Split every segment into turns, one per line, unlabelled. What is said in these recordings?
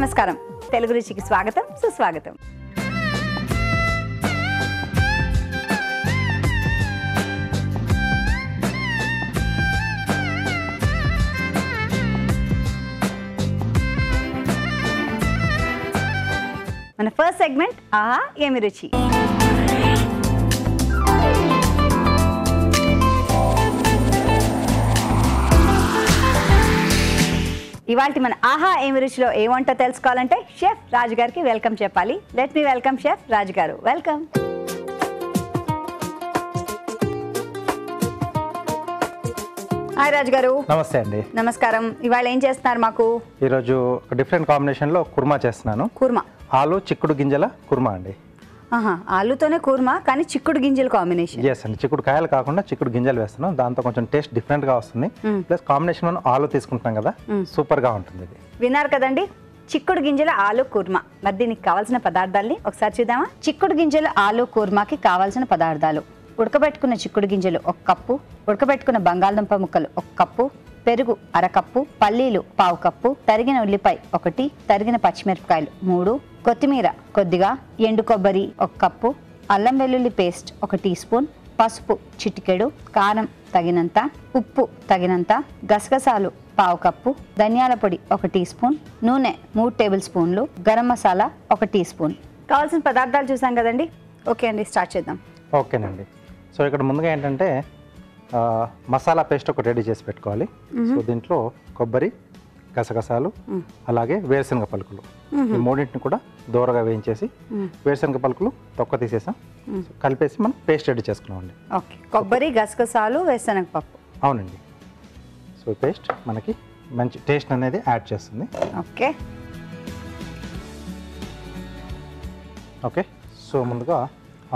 నమస్కారం తెలుగు రుచికి స్వాగతం సుస్వాగతం మన ఫస్ట్ సెగ్మెంట్ ఆహా ఏమి రుచి ఇవాల్టి మన ఆహా ఏమి రుచిలో ఏ వంట తెలుసుకోవాలంటే షెఫ్ రాజు గారికి వెల్కమ్ చెప్పాలి. లెట్ మీ వెల్కమ్ షెఫ్ రాజు గారు. వెల్కమ్. హాయ్ రాజు గారు.
నమస్తే అండి.
నమస్కారం. ఇవాళ ఏం చేస్తున్నారు మాకు?
ఈరోజు ఒక డిఫరెంట్ కాంబినేషన్లో కుర్మా చేస్తున్నాను.
కుర్మా,
ఆలు చిక్కుడు గింజల కుర్మా అండి.
ఆలుతోనే కుర్మా, కానీ చిక్కుడు గింజల కాంబినేషన్.
ఎస్ అండి, చిక్కుడు కాయలు కాకుండా చిక్కుడు గింజలు వేస్తున్నాం. దాంతో కొంచెం టేస్ట్ డిఫరెంట్ గా వస్తుంది. ప్లస్ కాంబినేషన్ మనం ఆలు తీసుకుంటున్నాం కదా, సూపర్ గా ఉంటుంది.
విన్నారు కదండి, చిక్కుడు గింజల ఆలు కుర్మా. మరి దీనికి కావాల్సిన పదార్థాలని ఒకసారి చూద్దామా? చిక్కుడు గింజల ఆలు కుర్మాకి కావాల్సిన పదార్థాలు: ఉడకబెట్టుకున్న చిక్కుడు గింజలు 1 కప్పు, ఉడకబెట్టుకున్న బంగాళదుంప ముక్కలు 1 కప్పు, పెరుగు 1/2 కప్పు, పల్లీలు 1/4 కప్పు, తరిగిన ఉల్లిపాయ 1, తరిగిన పచ్చిమిరపకాయలు 3, కొత్తిమీర కొద్దిగా, ఎండు కొబ్బరి 1 కప్పు, అల్లం వెల్లుల్లి పేస్ట్ 1 టీ స్పూన్, పసుపు చిటికెడు, కారం తగినంత, ఉప్పు తగినంత, గసగసాలు 1/4 కప్పు, ధనియాల పొడి 1 టీ స్పూన్, నూనె 3 టేబుల్ స్పూన్లు, గరం మసాలా 1 టీ స్పూన్. కావాల్సిన పదార్థాలు చూసాం కదండి. ఓకే అండి, స్టార్ట్ చేద్దాం.
ఓకేనండి. సో ఇక్కడ ముందుగా ఏంటంటే మసాలా పేస్ట్ ఒకటి రెడీ చేసి పెట్టుకోవాలి. సో దీంట్లో కొబ్బరి, గసగసాలు, అలాగే వేరుశనగ పలుకులు, ఈ మూడింటిని కూడా దూరగా వేయించేసి వేరుశనగ పలుకులు తొక్క తీసేసాం, కలిపేసి మనం పేస్ట్ రెడీ చేసుకున్నామండి.
ఓకే, కొబ్బరి, గసగసాలు, వేరుశనగ పప్పు.
అవునండి. సో పేస్ట్ మనకి మంచి టేస్ట్ అనేది యాడ్ చేస్తుంది.
Okay
okay. సో ముందుగా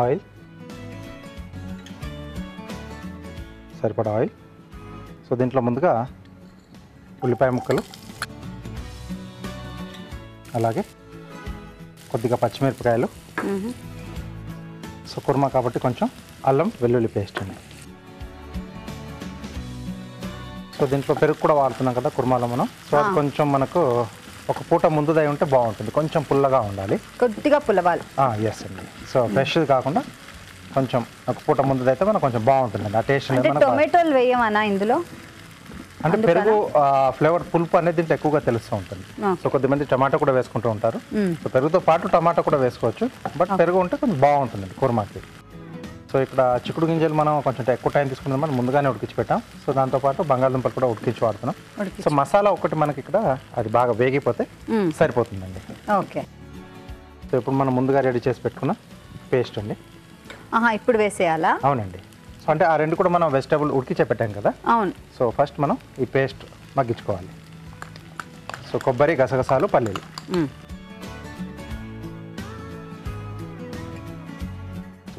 ఆయిల్, సరిపడా ఆయిల్. సో దీంట్లో ముందుగా ఉల్లిపాయ ముక్కలు, అలాగే కొద్దిగా పచ్చిమిరపకాయలు. సో కుర్మా కాబట్టి కొంచెం అల్లం వెల్లుల్లి పేస్ట్ అండి. సో దీంట్లో పెరుగు కూడా వాడుతున్నాం కదా కుర్మాలో మనం. సో అది కొంచెం మనకు ఒక పూట ముందుదై ఉంటే బాగుంటుంది, కొంచెం పుల్లగా ఉండాలి,
కొద్దిగా పుల్లవాలి.
ఎస్ అండి. సో ఫ్రెష్ కాకుండా కొంచెం ఒక పూట ముందుదైతే మనకు కొంచెం బాగుంటుంది ఆ టేస్ట్.
టొమాటోలు వేయమన్నా ఇందులో?
అంటే పెరుగు ఫ్లేవర్ పులుపు అనేది దీంట్లో ఎక్కువగా తెలుస్తూ ఉంటుంది. సో కొద్దిమంది టమాటా కూడా వేసుకుంటూ ఉంటారు. సో పెరుగుతో పాటు టమాటా కూడా వేసుకోవచ్చు, బట్ పెరుగు ఉంటే కొంచెం బాగుంటుంది కుర్మాకి. సో ఇక్కడ చిక్కుడు గింజలు మనం కొంచెం ఎక్కువ టైం తీసుకున్నాం, మనం ముందుగానే ఉడికించి పెట్టాం. సో దాంతోపాటు బంగాళదుంపలు కూడా ఉడికించి వాడుతున్నాం. సో మసాలా ఒకటి మనకి ఇక్కడ అది బాగా వేగిపోతే సరిపోతుందండి.
ఓకే.
సో ఇప్పుడు మనం ముందుగా రెడీ చేసి పెట్టుకున్న పేస్ట్ అండి.
ఇప్పుడు వేసేయాలా?
అవునండి. సో అంటే ఆ రెండు కూడా మనం వెజిటబుల్ ఉడికించే పెట్టాం కదా.
అవును. సో
ఫస్ట్ మనం ఈ పేస్ట్ మగ్గించుకోవాలి. సో కొబ్బరి, గసగసాలు, పల్లీలు.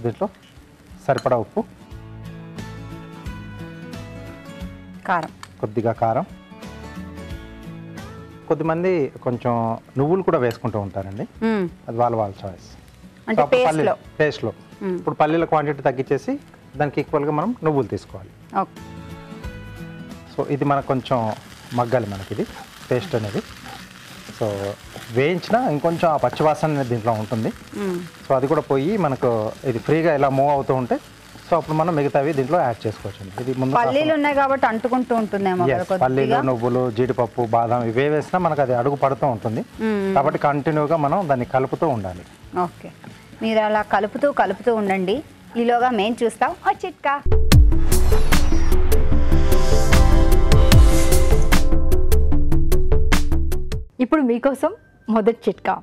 దీంట్లో సరిపడా ఉప్పు,
కారం,
కొద్దిగా కారం. కొద్దిమంది కొంచెం నువ్వులు కూడా వేసుకుంటూ ఉంటారండి, అది వాళ్ళ చాయిస్. పేస్ట్లో ఇప్పుడు పల్లీల క్వాంటిటీ తగ్గించేసి దానికి ఈక్వల్గా మనం నువ్వులు తీసుకోవాలి. సో ఇది మనకు కొంచెం మగ్గాలి మనకి ఇది పేస్ట్ అనేది. సో వేయించిన ఇంకొంచెం ఆ పచ్చివాసన అనేది దీంట్లో ఉంటుంది. సో అది కూడా పోయి మనకు ఇది ఫ్రీగా ఇలా మూవ్ అవుతూ ఉంటే సో అప్పుడు మనం మిగతావి దీంట్లో యాడ్ చేసుకోవచ్చు. ఇది ముందు
పల్లీలు ఉన్నాయి కాబట్టి అంటుకుంటూ ఉంటుందేమో.
పల్లీలు, నువ్వులు, జీడిపప్పు, బాదం ఇవే వేసినా మనకు అది అడుగు పడుతూ ఉంటుంది. కాబట్టి కంటిన్యూగా మనం దాన్ని కలుపుతూ ఉండాలి.
ఓకే, మీరు అలా కలుపుతూ ఉండండి. ఈలోగా మేము చూస్తాం ఆ చిట్కా.
ఇప్పుడు మీకోసం మొదటి చిట్కా.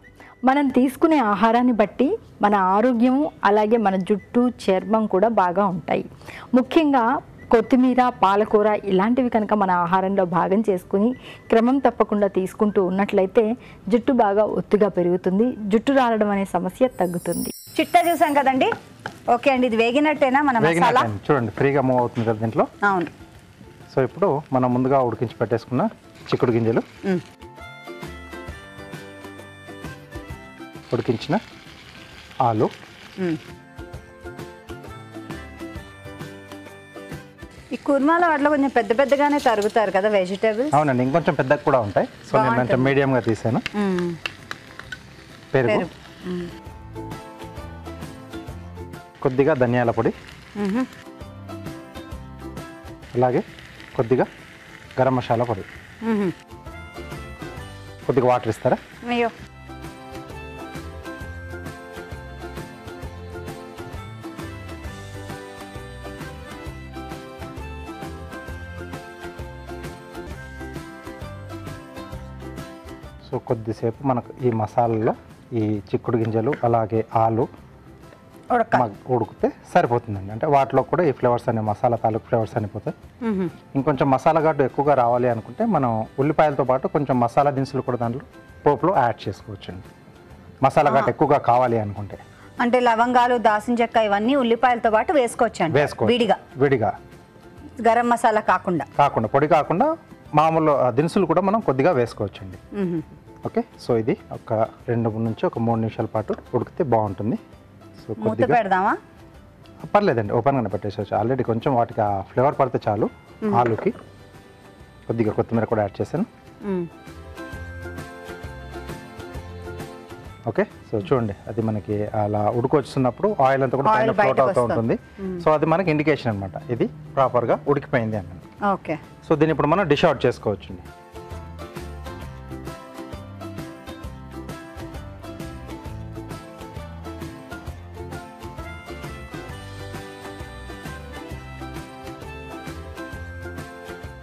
మనం తీసుకునే ఆహారాన్ని బట్టి మన ఆరోగ్యము అలాగే మన జుట్టు, చర్మం కూడా బాగా ఉంటాయి. ముఖ్యంగా కొత్తిమీర, పాలకూర ఇలాంటివి కనుక మన ఆహారంలో భాగం చేసుకుని క్రమం తప్పకుండా తీసుకుంటూ ఉన్నట్లయితే జుట్టు బాగా ఒత్తుగా పెరుగుతుంది, జుట్టు రాలడం అనే సమస్య తగ్గుతుంది.
చిట్టా చూసాం కదండి. ఓకే అండి, ఇది వేగినట్టేనా? మన మసాలా
చూడండి ఫ్రీగా మూవ్ అవుతుంది కదా దీంట్లో.
అవును.
సో ఇప్పుడు మనం ముందుగా ఉడికించి పెట్టేసుకున్న చిక్కుడు గింజలు, ఉడికించిన ఆలు,
ఈ కుర్మాలో వాటిలో కొంచెం పెద్దగానే తరుగుతారు కదా వెజిటేబుల్స్.
అవునండి, ఇంకొంచెం పెద్దగా కూడా ఉంటాయి. సో నేను కొంచెం మీడియంగా తీసాను. పెరుగు, కొద్దిగా ధనియాల పొడి, అలాగే కొద్దిగా గరం మసాలా పొడి, కొద్దిగా వాటర్ ఇస్తారా?
అయ్యో
సో కొద్దిసేపు మనకు ఈ మసాలాలో ఈ చిక్కుడు గింజలు అలాగే ఆలు ఉడికితే సరిపోతుందండి. అంటే వాటిలో కూడా ఈ ఫ్లేవర్స్ అనే మసాలా తాలూకు ఫ్లేవర్స్ అనిపోతాయి. ఇంకొంచెం మసాలా ఘాటు ఎక్కువగా రావాలి అనుకుంటే మనం ఉల్లిపాయలతో పాటు కొంచెం మసాలా దినుసులు కూడా దాంట్లో పోపులో యాడ్ చేసుకోవచ్చండి, మసాలా ఘాటు ఎక్కువగా కావాలి అనుకుంటే.
అంటే లవంగాలు, దాల్చిన చెక్క ఇవన్నీ ఉల్లిపాయలతో పాటు వేసుకోవచ్చు విడిగా
విడిగా,
గరం మసాలా కాకుండా
పొడి కాకుండా మామూలు దినుసులు కూడా మనం కొద్దిగా వేసుకోవచ్చండి. ఓకే, సో ఇది ఒక 2 నుంచి 3 నిమిషాల పాటు ఉడికితే బాగుంటుంది. సో
మూత పెడదామా?
పర్లేదండి, ఓపెన్గానే పెట్టేసుకోవచ్చు. ఆల్రెడీ కొంచెం వాటికి ఆ ఫ్లేవర్ పడితే చాలు. ఆలుకి కొద్దిగా కొత్తిమీర కూడా యాడ్ చేశాను. ఓకే, సో చూడండి అది మనకి అలా ఉడికొస్తున్నప్పుడు ఆయిల్ అంతా కూడా పైన ఫ్లోట్ అవుతూ ఉంటుంది. సో అది మనకి ఇండికేషన్ అనమాట, ఇది ప్రాపర్గా ఉడికిపోయింది అన్నమాట.
ఓకే,
సో దీన్ని ఇప్పుడు మనం డిష్ అవుట్ చేసుకోవచ్చండి.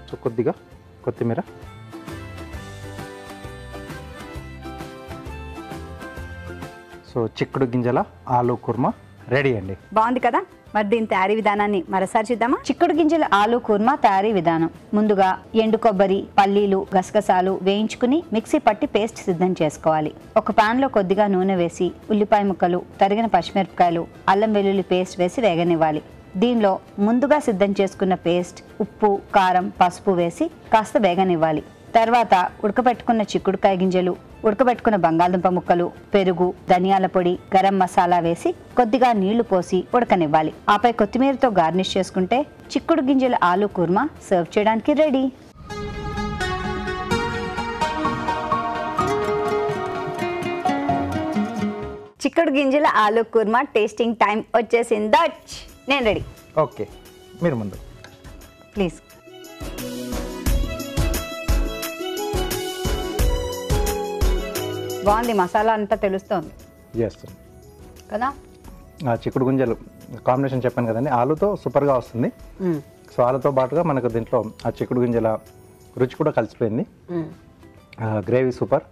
సో కొద్దిగా కొత్తిమీర, సో చిక్కుడు గింజల ఆలు కుర్మా రెడీ అండి.
బాగుంది కదా? మరి దీని తయారీ విధానాన్ని మరోసారి చూద్దామా? చిక్కుడు గింజల ఆలు కుర్మా తయారీ విధానం. ముందుగా ఎండు కొబ్బరి, పల్లీలు, గసగసాలు వేయించుకుని మిక్సీ పట్టి పేస్ట్ సిద్ధం చేసుకోవాలి. ఒక పాన్ లో కొద్దిగా నూనె వేసి ఉల్లిపాయ ముక్కలు, తరిగిన పచ్చిమిరపకాయలు, అల్లం వెల్లుల్లి పేస్ట్ వేసి వేగనివ్వాలి. దీనిలో ముందుగా సిద్ధం చేసుకున్న పేస్ట్, ఉప్పు, కారం, పసుపు వేసి కాస్త వేగనివ్వాలి. తర్వాత ఉడకబెట్టుకున్న చిక్కుడుకాయ గింజలు, ఉడకబెట్టుకున్న బంగాళదుంప ముక్కలు, పెరుగు, ధనియాల పొడి, గరం మసాలా వేసి కొద్దిగా నీళ్లు పోసి ఉడకనివ్వాలి. ఆపై కొత్తిమీరతో గార్నిష్ చేసుకుంటే చిక్కుడు గింజల ఆలు కుర్మా సర్వ్ చేయడానికి రెడీ. చిక్కుడు గింజల ఆలు కుర్మా టేస్టింగ్ టైం వచ్చేసింది. నేను రెడీ.
ఓకే, మీరు ముందు
ప్లీజ్. బాగుంది, మసాలా అంతా తెలుస్తుంది కదా.
చిక్కుడు గింజలు కాంబినేషన్ చెప్పాను కదండి, ఆలుతో సూపర్గా వస్తుంది. సో ఆలుతో పాటుగా మనకు దీంట్లో ఆ చిక్కుడు గింజల రుచి కూడా కలిసిపోయింది. Gravy super.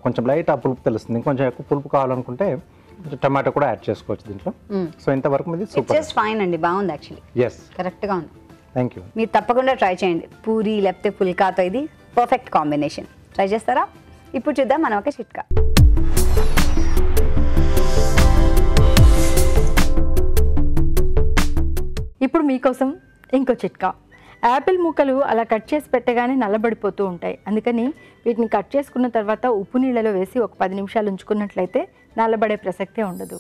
కొంచెం లైట్ ఆ పులుపు తెలుస్తుంది. ఇంకొంచెం ఎక్కువ పులుపు కావాలనుకుంటే కొంచెం టమాటో కూడా యాడ్ చేసుకోవచ్చు దీంట్లో. సో ఇంతవరకు ఇది సూపర్,
జస్ట్ ఫైన్ అండి. బాగుంది, యాక్చువల్లీ కరెక్ట్గా ఉంది.
Thank you.
మీరు తప్పకుండా ట్రై చేయండి. పూరి లేకపోతే పుల్కాతో ఇది పర్ఫెక్ట్ కాంబినేషన్. ట్రై చేస్తారా? ఇప్పుడు చూద్దాం మనం ఒక చిట్కా.
ఇప్పుడు మీకోసం ఇంకో చిట్కా. యాపిల్ ముక్కలు అలా కట్ చేసి పెట్టగానే నల్లబడిపోతూ ఉంటాయి. అందుకని వీటిని కట్ చేసుకున్న తర్వాత ఉప్పు నీళ్ళలో వేసి ఒక 10 నిమిషాలు ఉంచుకున్నట్లయితే నల్లబడే ప్రసక్తే ఉండదు.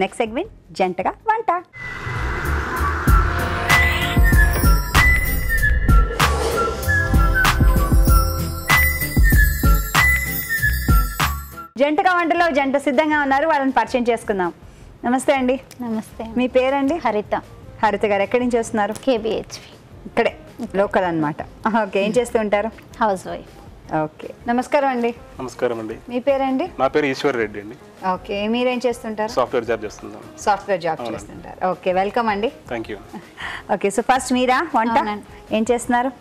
నెక్స్ట్ సెగ్మెంట్ జంటగా వంట. జంటగా వంటలో జంట సిద్ధంగా ఉన్నారు, వాళ్ళని పరిచయం చేసుకుందాం. నమస్తే అండి.
నమస్తే.
మీ పేరండి?
హరిత.
హరిత గారు ఎక్కడి నుంచి వస్తున్నారు?
కేబిహెచ్పి.
ఇక్కడే లోకల్ అన్నమాట. ఓకే, ఏం చేస్తూ ఉంటారు?
House wife.
ఓకే, నమస్కారం అండి.
నమస్కారం అండి.
మీ పేరండి?
నా పేరు ఈశ్వర్ రెడ్డి అండి.
ఓకే, మీరేం చేస్తుంటారు?
సాఫ్ట్వేర్ జాబ్ చేస్తున్నాను.
సాఫ్ట్వేర్ జాబ్ చేస్తుంటారు. ఓకే, వెల్కమ్ అండి.
Thank you.
Okay, so first మీరా వంట ఏం చేస్తున్నారు?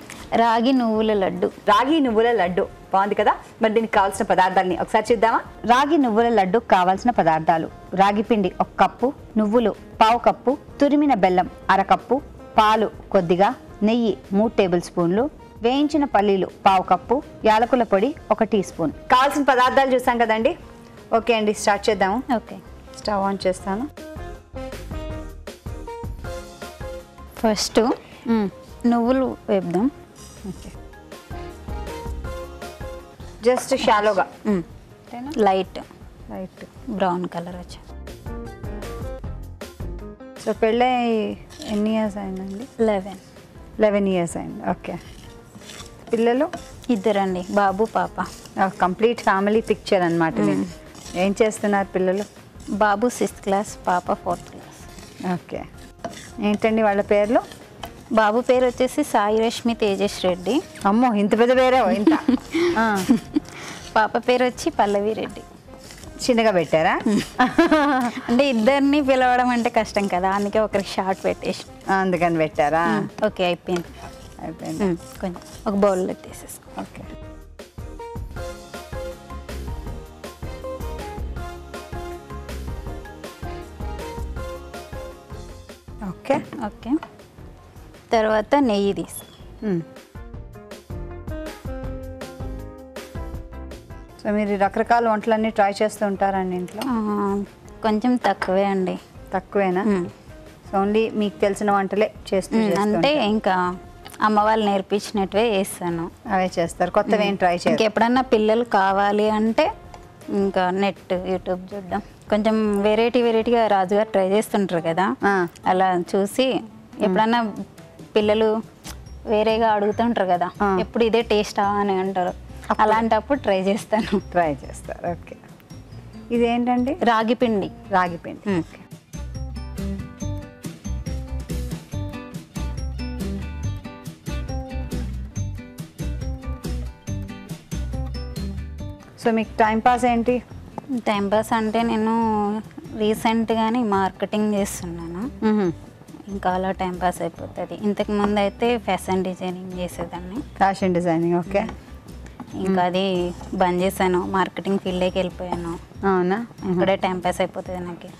రాగి నువ్వుల లడ్డు.
రాగి నువ్వుల లడ్డు బాగుంది కదా. మరి దీనికి కావాల్సిన పదార్థాలని ఒకసారి చూద్దామా? రాగి నువ్వుల లడ్డు కావాల్సిన పదార్థాలు: రాగి పిండి 1 కప్పు, నువ్వులు 1/2 కప్పు, తురిమిన బెల్లం 1/2 కప్పు, పాలు కొద్దిగా, నెయ్యి 3 టేబుల్ స్పూన్లు, వేయించిన పల్లీలు 1/2 కప్పు, యాలకుల పొడి 1 టీ స్పూన్. కావాల్సిన పదార్థాలు చూసాం కదండి. ఓకే అండి, స్టార్ట్ చేద్దాము.
ఓకే,
స్టవ్ ఆన్ చేస్తాను.
ఫస్ట్ నువ్వులు వేద్దాం.
ఓకే, జస్ట్ షాలోగా
లైట్
రైట్
బ్రౌన్ కలర్ వచ్చి.
సో పెళ్ళై ఎన్ని ఇయర్స్ అయిందండి? 11 ఇయర్స్ అయింది. ఓకే, పిల్లలు?
2 బాబు పాప.
కంప్లీట్ ఫ్యామిలీ పిక్చర్ అనమాట. ఏం చేస్తున్నారు పిల్లలు?
బాబు 6th క్లాస్, పాప 4th క్లాస్.
ఓకే. ఏంటండి వాళ్ళ పేర్లు?
బాబు పేరు వచ్చేసి సాయి రష్మి తేజస్ రెడ్డి.
అమ్మో, ఇంత పెద్ద పేరే ఇంత. ఆ,
పాప పేరు వచ్చి పల్లవి రెడ్డి.
చిన్నగా పెట్టారా?
అంటే ఇద్దరిని పిలవడం అంటే కష్టం కదా, అందుకే ఒకరికి షార్ట్ పెట్టేసి.
అందుకని పెట్టారా?
ఓకే, అయిపోయింది.
అయిపోయింది.
కొంచెం ఒక బౌల్లో తీసేసుకో.
ఓకే. ఓకే.
ఓకే, తర్వాత నెయ్యి తీసి.
సో మీరు రకరకాల వంటలన్నీ ట్రై చేస్తూ ఉంటారండి ఇంట్లో?
కొంచెం తక్కువే అండి.
తక్కువేనా? సో ఓన్లీ మీకు తెలిసిన వంటలే చేస్తూ
అంటే ఇంకా అమ్మ వాళ్ళు నేర్పించినట్టువే చేస్తాను.
అవే చేస్తారు, కొత్తవి ఏం ట్రై చేయరు?
ఇంకెప్పుడన్నా పిల్లలు కావాలి అంటే ఇంకా నెట్ యూట్యూబ్ చూడడం. కొంచెం వెరైటీగా రాజుగారు ట్రై చేస్తుంటారు కదా, అలా చూసి ఎప్పుడన్నా పిల్లలు వేరేగా అడుగుతుంటారు కదా, ఎప్పుడు ఇదే టేస్టా అని అంటారు, అలాంటప్పుడు ట్రై చేస్తాను.
ట్రై చేస్తారు. ఓకే. ఇదేంటండి?
రాగి పిండి.
రాగి పిండి. ఓకే. సో మీకు టైం పాస్ ఏంటి?
టైంపాస్ అంటే నేను రీసెంట్గానే మార్కెటింగ్ చేస్తున్నాను, ఇంకా అలా టైంపాస్ అయిపోతుంది. ఇంతకు ముందు అయితే ఫ్యాషన్ డిజైనింగ్ చేసేదాన్ని.
Fashion designing. ఓకే.
ఇంకా అది బంద్ చేశాను, మార్కెటింగ్ ఫీల్డ్కి వెళ్ళిపోయాను.
అవునా?
ఇక్కడే టైంపాస్ అయిపోతుంది నాకు.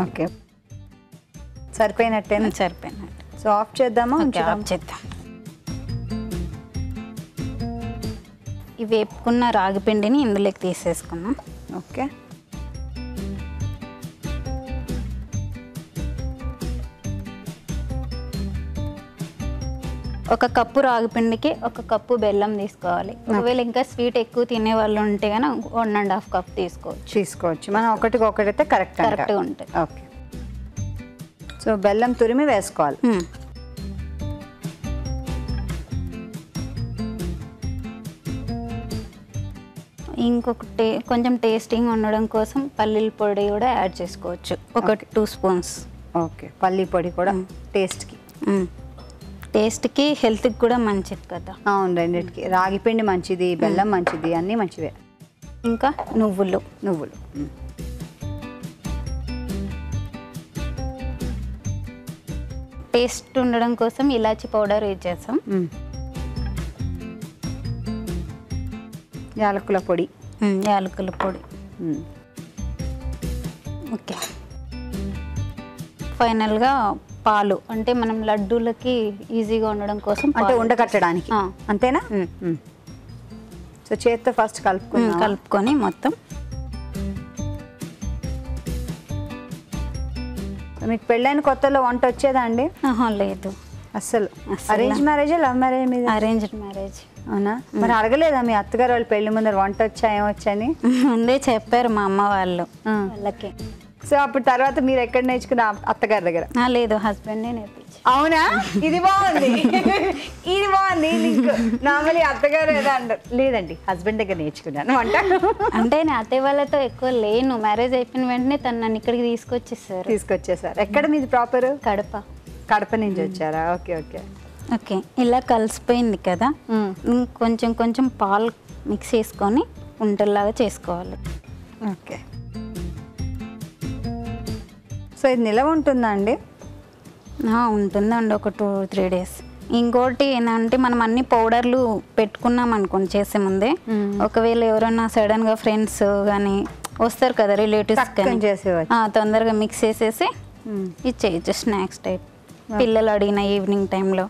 ఓకే, సరిపోయినట్టేనా?
సరిపోయినట్టు.
సో ఆఫ్ చేద్దామా?
ఓకే, ఆఫ్ చేద్దాం. ఈ వేపుకున్న రాగి పిండిని ఇందులోకి తీసేసుకున్నాం.
ఓకే.
ఒక కప్పు రాగి పిండికి ఒక కప్పు బెల్లం తీసుకోవాలి. ఒకవేళ ఇంకా స్వీట్ ఎక్కువ తినే వాళ్ళు ఉంటే కనుక 1.5 కప్
తీసుకోవచ్చు. మనం ఒకటికొకటైతే
కరెక్ట్గా ఉంటుంది.
ఓకే. సో బెల్లం తురిమి వేసుకోవాలి.
ఇంకొకటి కొంచెం టేస్టింగ్ ఉండడం కోసం పల్లీల పొడి కూడా యాడ్ చేసుకోవచ్చు, ఒక 2 స్పూన్స్.
ఓకే. పల్లీ పొడి కూడా టేస్ట్కి.
టేస్ట్కి హెల్త్కి కూడా మంచిది కదా.
అవును, రెండింటికి. రాగి పిండి మంచిది, బెల్లం మంచిది, అన్నీ మంచివే.
ఇంకా నువ్వులు. టేస్ట్ ఉండడం కోసం ఇలాచి పౌడర్ యూజ్ చేస్తాం.
యాలకుల పొడి.
యాలకుల పొడి. ఓకే. ఫైనల్గా పాలు, అంటే మనం లడ్డూలకి ఈజీగా ఉండడం కోసం,
అంటే ఉండకట్టడానికి. అంతేనా? సో చేత్తో ఫస్ట్
కలుపుకొని మొత్తం.
మీకు పెళ్ళైన కొత్తలో వంట వచ్చేదా అండి?
లేదు
అస్సలు. అరేంజ్ మ్యారేజ్, లవ్ మ్యారేజ్ మీద?
Arranged marriage.
అవునా? మరి అడగలేదా మీ అత్తగారు వాళ్ళు పెళ్లి ముందర వంట వచ్చా ఏమొచ్చని?
ముందే చెప్పారు మా అమ్మ వాళ్ళకి.
సో అప్పుడు తర్వాత మీరు ఎక్కడ నేర్చుకున్న? అత్తగారి దగ్గర?
లేదు, హస్బెండే నేర్పించి.
అవునా? ఇది బాగుంది. ఇది బాగుంది. నార్మల్లీ అత్తగారు ఏదో అంటారు. లేదండి, హస్బెండ్ దగ్గర నేర్చుకున్నాను వంట.
అంటే నేను అత్తయ్య వాళ్ళతో ఎక్కువ లేను. మ్యారేజ్ అయిపోయిన వెంటనే తను నన్ను ఇక్కడికి తీసుకొచ్చేసారు.
ఎక్కడ మీది ప్రాపర్? కడప నుంచి వచ్చారా? ఓకే.
ఓకే. ఇలా కలిసిపోయింది కదా, కొంచెం పాలు మిక్స్ చేసుకొని ఉంటల్లాగా చేసుకోవాలి.
ఓకే. సో ఇది నిలవ ఉంటుందా అండి?
ఉంటుందండి, ఒక 2-3 డేస్. ఇంకోటి ఏంటంటే మనం అన్ని పౌడర్లు పెట్టుకున్నాం అనుకోండి చేసే ముందే, ఒకవేళ ఎవరైనా సడన్గా ఫ్రెండ్స్ కానీ వస్తారు కదా, రిలేటివ్స్ కానీ, తొందరగా మిక్స్ చేసేసి ఇచ్చేయచ్చు స్నాక్స్ టైప్. పిల్లలు అడిగిన ఈవినింగ్ టైంలో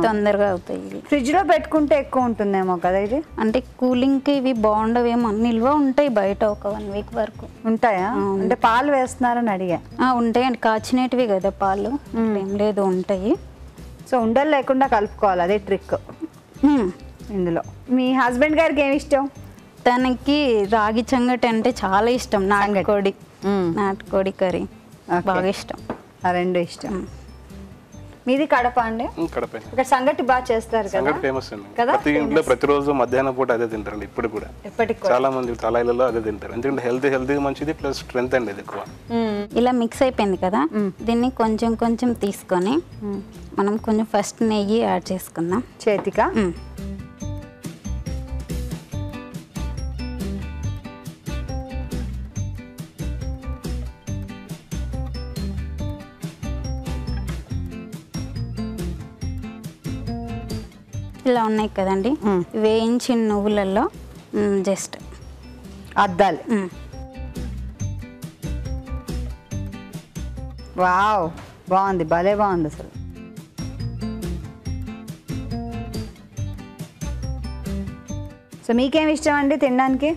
తొందరగా అవుతాయి.
ఫ్రిడ్జ్లో పెట్టుకుంటే ఎక్కువ ఉంటుందేమో కదా ఇది?
అంటే కూలింగ్కి ఇవి బాగుండవేమో, నిల్వ ఉంటాయి బయట ఒక 1 వీక్ వరకు
ఉంటాయా? అంటే పాలు వేస్తున్నారని అడిగా.
ఉంటాయండి, కాచినటివి కదా పాలు, ఏం లేదు, ఉంటాయి.
సో ఉండలు లేకుండా కలుపుకోవాలి, అదే ట్రిక్ ఇందులో. మీ హస్బెండ్ గారికి ఏమి ఇష్టం?
తనకి రాగి సంగటి అంటే చాలా ఇష్టం. నాటుకోడి కర్రీ బాగా ఇష్టం.
ఆ రెండు ఇష్టం. మీది కడప అండి?
కడప
ఇక్కడ సంగటి బాగా చేస్తారు కదా?
సంగటి ఫేమస్ అండి.
కదా?
ప్రతి ఇంట్లో ప్రతిరోజు మధ్యాహ్నం పూట అదే తింటారండి ఇప్పుడు కూడా.
ఎప్పటికి
చాలా మంది చాలా ఇళ్ళలో అదే తింటారు. ఎందుకంటే హెల్తీగా మంచిది, ప్లస్ స్ట్రెంత్ అండి ఇది ఎక్కువ.
ఇలా మిక్స్ అయిపోయింది కదా, దీన్ని కొంచెం కొంచెం తీసుకొని మనం కొంచెం ఫస్ట్ నెయ్యి యాడ్ చేసుకుందాం
చేతికా.
ఇలా ఉన్నాయి కదండి, వేయించిన నువ్వులలో జస్ట్
అద్దాలి. వావ్, బాగుంది, భలే బాగుంది అసలు. సో మీకేమి ఇష్టం అండి తినడానికి?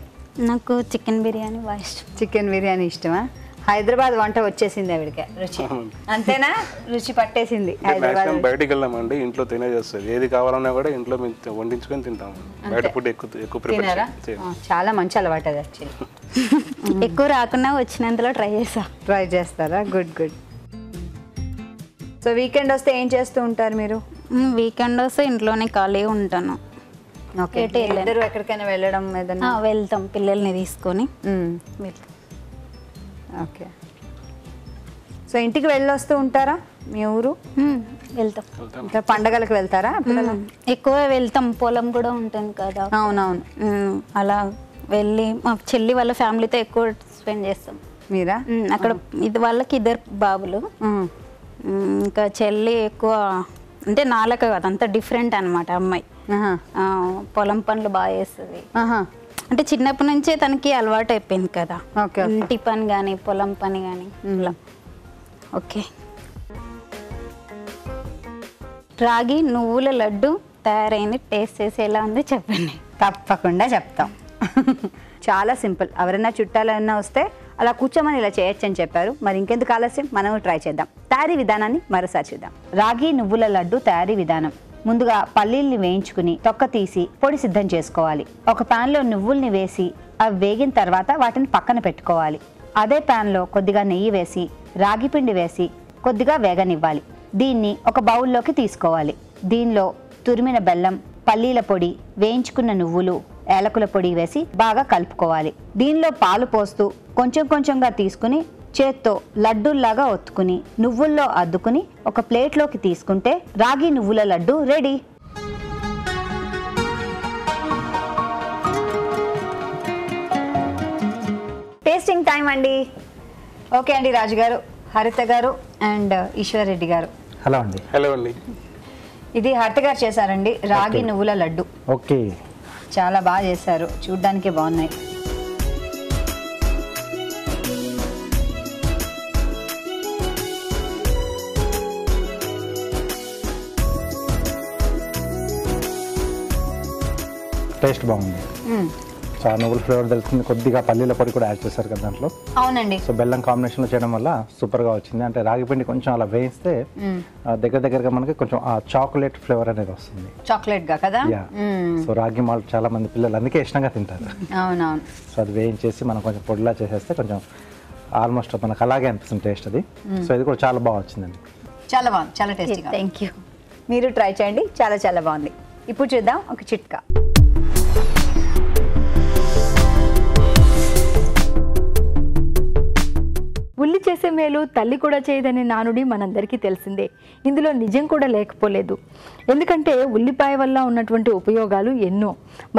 నాకు చికెన్ బిర్యానీ బాగా ఇష్టం.
చికెన్ బిర్యానీ ఇష్టమా? హైదరాబాద్ వంట వచ్చేసింది ఆవిడకి, రుచి అంతేనా? రుచి పట్టేసింది హైదరాబాద్.
బయటికి వెళ్ళామండి, ఇంట్లో తినేసేస్తుంది. ఏది కావాలన్నా కూడా ఇంట్లో మేము వండించుకొని తింటాము. బయట ఫుడ్ ఎక్కువ ప్రిఫర్
తినారా? చాలా మంచి అలవాటు అది యాక్చువల్లీ.
ఎక్కువ రాకుండా వచ్చినంతలో
ట్రై చేస్తారా? Good good. సో వీకెండ్ వస్తే ఏం చేస్తూ ఉంటారు మీరు?
వీకెండ్ వస్తే ఇంట్లోనే ఖాళీగా ఉంటాను.
ఓకే, ఇద్దరు ఎక్కడికైనా వెళ్ళడం ఏదైనా?
వెళ్తాం, పిల్లల్ని తీసుకొని వెళ్తాం.
ఓకే. సో ఇంటికి వెళ్ళొస్తూ ఉంటారా మీ ఊరు?
వెళ్తాం.
ఇంకా పండగలకు వెళ్తారా?
ఎక్కువ వెళ్తాం, పొలం కూడా ఉంటుంది కదా.
అవునవును.
అలా వెళ్ళి మా చెల్లి వాళ్ళ ఫ్యామిలీతో ఎక్కువ స్పెండ్ చేస్తాం.
మీరా?
అక్కడ వాళ్ళకి 2 బాబులు. ఇంకా చెల్లి ఎక్కువ అంటే నాలక కాదు, అంత డిఫరెంట్ అనమాట అమ్మాయి. పొలం పనులు బాగా చేస్తుంది. అంటే చిన్నప్పటి నుంచే తనకి అలవాటు అయిపోయింది కదా, ఇంటి పని కానీ పొలం పని కానీ. ఓకే, రాగి నువ్వుల లడ్డు తయారైంది. టేస్ట్ చేసి ఎలా ఉందో చెప్పండి.
తప్పకుండా చెప్తాం. చాలా సింపుల్. ఎవరైనా చుట్టాలు ఏమైనా వస్తే అలా కూర్చోమని ఇలా చేయొచ్చు అని చెప్పారు. మరి ఇంకెందుకు ఆలస్యం, మనం ట్రై చేద్దాం. తయారీ విధానాన్ని మరోసారి చూద్దాం. రాగి నువ్వుల లడ్డు తయారీ విధానం. ముందుగా పల్లీల్ని వేయించుకుని తొక్క తీసి పొడి సిద్ధం చేసుకోవాలి. ఒక ప్యాన్లో నువ్వుల్ని వేసి అవి వేగిన తర్వాత వాటిని పక్కన పెట్టుకోవాలి. అదే ప్యాన్లో కొద్దిగా నెయ్యి వేసి రాగి పిండి వేసి కొద్దిగా వేగనివ్వాలి. దీన్ని ఒక బౌల్లోకి తీసుకోవాలి. దీనిలో తురిమిన బెల్లం, పల్లీల పొడి, వేయించుకున్న నువ్వులు, ఏలకుల పొడి వేసి బాగా కలుపుకోవాలి. దీనిలో పాలు పోస్తూ కొంచెం కొంచెంగా తీసుకుని చేత్తో లడ్డూల్లాగా ఒత్తుకుని నువ్వుల్లో అద్దుకుని ఒక ప్లేట్లోకి తీసుకుంటే రాగి నువ్వుల లడ్డు రెడీ. టేస్టింగ్ టైం అండి. ఓకే అండి, రాజు గారు, హరిత గారు అండ్ ఈశ్వర్ రెడ్డి గారు.
హలో అండి.
హలో అండి.
ఇది హరిత గారు చేశారండి, రాగి నువ్వుల లడ్డు.
ఓకే,
చాలా బాగా చేశారు, చూడ్డానికి బాగున్నాయి.
టేస్ట్ బాగుంది. చాలా నువ్వుల ఫ్లేవర్ తెలుస్తుంది. కొద్దిగా పల్లీల పొడి కూడా యాడ్ చేశారు కదా దాంట్లో.
అవునండి.
సో బెల్లం కాంబినేషన్లో చేయడం వల్ల సూపర్గా వచ్చింది. అంటే రాగి పిండి కొంచెం అలా వేయిస్తే దగ్గరగా మనకి కొంచెం ఆ చాక్లెట్ ఫ్లేవర్ అనేది వస్తుంది.
చాక్లెట్ గా కదా.
సో రాగి మాల్ట్ చాలా మంది పిల్లలు అందుకే ఇష్టంగా తింటారు.
అవునవును.
సో అది వేయించేసి మనం కొంచెం పొడిలా చేసేస్తే కొంచెం ఆల్మోస్ట్ మనకు అలాగే అనిపిస్తుంది టేస్ట్ అది. సో ఇది కూడా చాలా బాగా వచ్చిందండి.
చాలా బాగుంది, చాలా టేస్టీగా.
Thank you.
మీరు ట్రై చేయండి, చాలా చాలా బాగుంది. ఇప్పుడు చూద్దాం ఒక చిట్కా.
ఉల్లి చేసే మేలు తల్లి కూడా చేయదనే నానుడి మనందరికీ తెలిసిందే. ఇందులో నిజం కూడా లేకపోలేదు. ఎందుకంటే ఉల్లిపాయ వల్ల ఉన్నటువంటి ఉపయోగాలు ఎన్నో.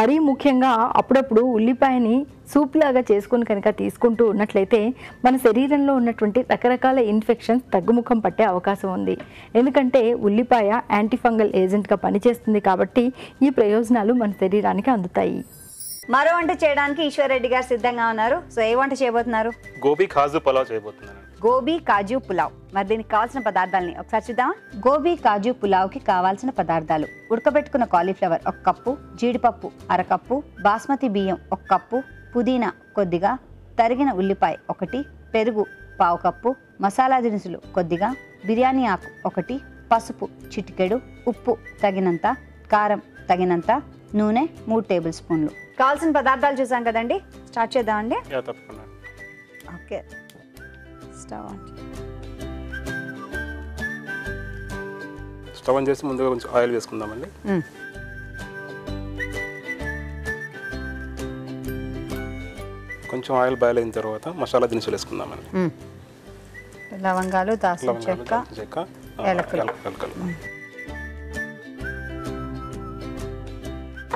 మరీ ముఖ్యంగా అప్పుడప్పుడు ఉల్లిపాయని సూప్ లాగా చేసుకుని కనుక తీసుకుంటూ ఉన్నట్లయితే మన శరీరంలో ఉన్నటువంటి రకరకాల ఇన్ఫెక్షన్స్ తగ్గుముఖం పట్టే అవకాశం ఉంది. ఎందుకంటే ఉల్లిపాయ యాంటీఫంగల్ ఏజెంట్గా పనిచేస్తుంది కాబట్టి ఈ ప్రయోజనాలు మన శరీరానికి అందుతాయి.
మరో వంట చేయడానికి ఈశ్వర్ రెడ్డి గారు సిద్ధంగా ఉన్నారు. సో ఏ వంట చేయబోతున్నారు?
గోబీ కాజు పులావ్ చేయబోతున్నాను.
గోబీ కాజు పులావ్. మరి దీనికి కావాల్సిన పదార్థాలని ఒకసారి చూద్దామా? గోబీ కాజు పులావ్కి కావాల్సిన పదార్థాలు: ఉడకబెట్టుకున్న కాలీఫ్లవర్ 1 కప్పు, జీడిపప్పు 1/2 కప్పు, బాస్మతి బియ్యం 1 కప్పు, పుదీనా కొద్దిగా, తరిగిన ఉల్లిపాయ 1, పెరుగు 1/2 కప్పు, మసాలా దినుసులు కొద్దిగా, బిర్యానీ ఆకు 1, పసుపు చిటికెడు, ఉప్పు తగినంత, కారం తగినంత, నూనె 3 టేబుల్ స్పూన్లు. కావాల్సిన పదార్థాలు చూసాం కదండి, స్టార్ట్ చేద్దామండి.
తప్పకుండా.
Okay, stove on.
Stove on చేసి ముందుగా కొంచెం ఆయిల్ వేసుకుందామండి. కొంచెం ఆయిల్ బాయిల్ అయిన తర్వాత మసాలా దినుసులు వేసుకుందామండి.
లవంగాలు, దాల్చిన చెక్క,
చెక్క,
యాలకులు.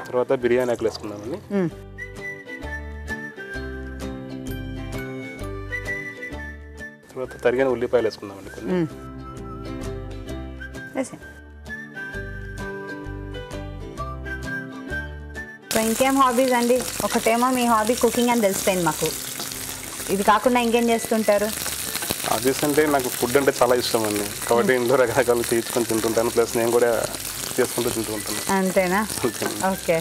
తర్వాత బిర్యానీ ఆకులు వేసుకుందామండి. తర్వాత తరిగిన ఉల్లిపాయలు వేసుకుందామండి కొన్ని.
సో ఇంకేం హాబీస్ అండి? ఒకటేమో మీ హాబీ కుకింగ్ అని తెలిసిపోయింది మాకు. ఇది కాకుండా ఇంకేం చేస్తుంటారు?
హాబీస్ అంటే నాకు ఫుడ్ అంటే చాలా ఇష్టం అండి. కాబట్టి ఇంట్లో రకరకాలు తీసుకొని తింటుంటాను. ప్లస్ నేను కూడా చేసుకుంటూ తింటూ ఉంటాను.
అంతేనా? ఓకే.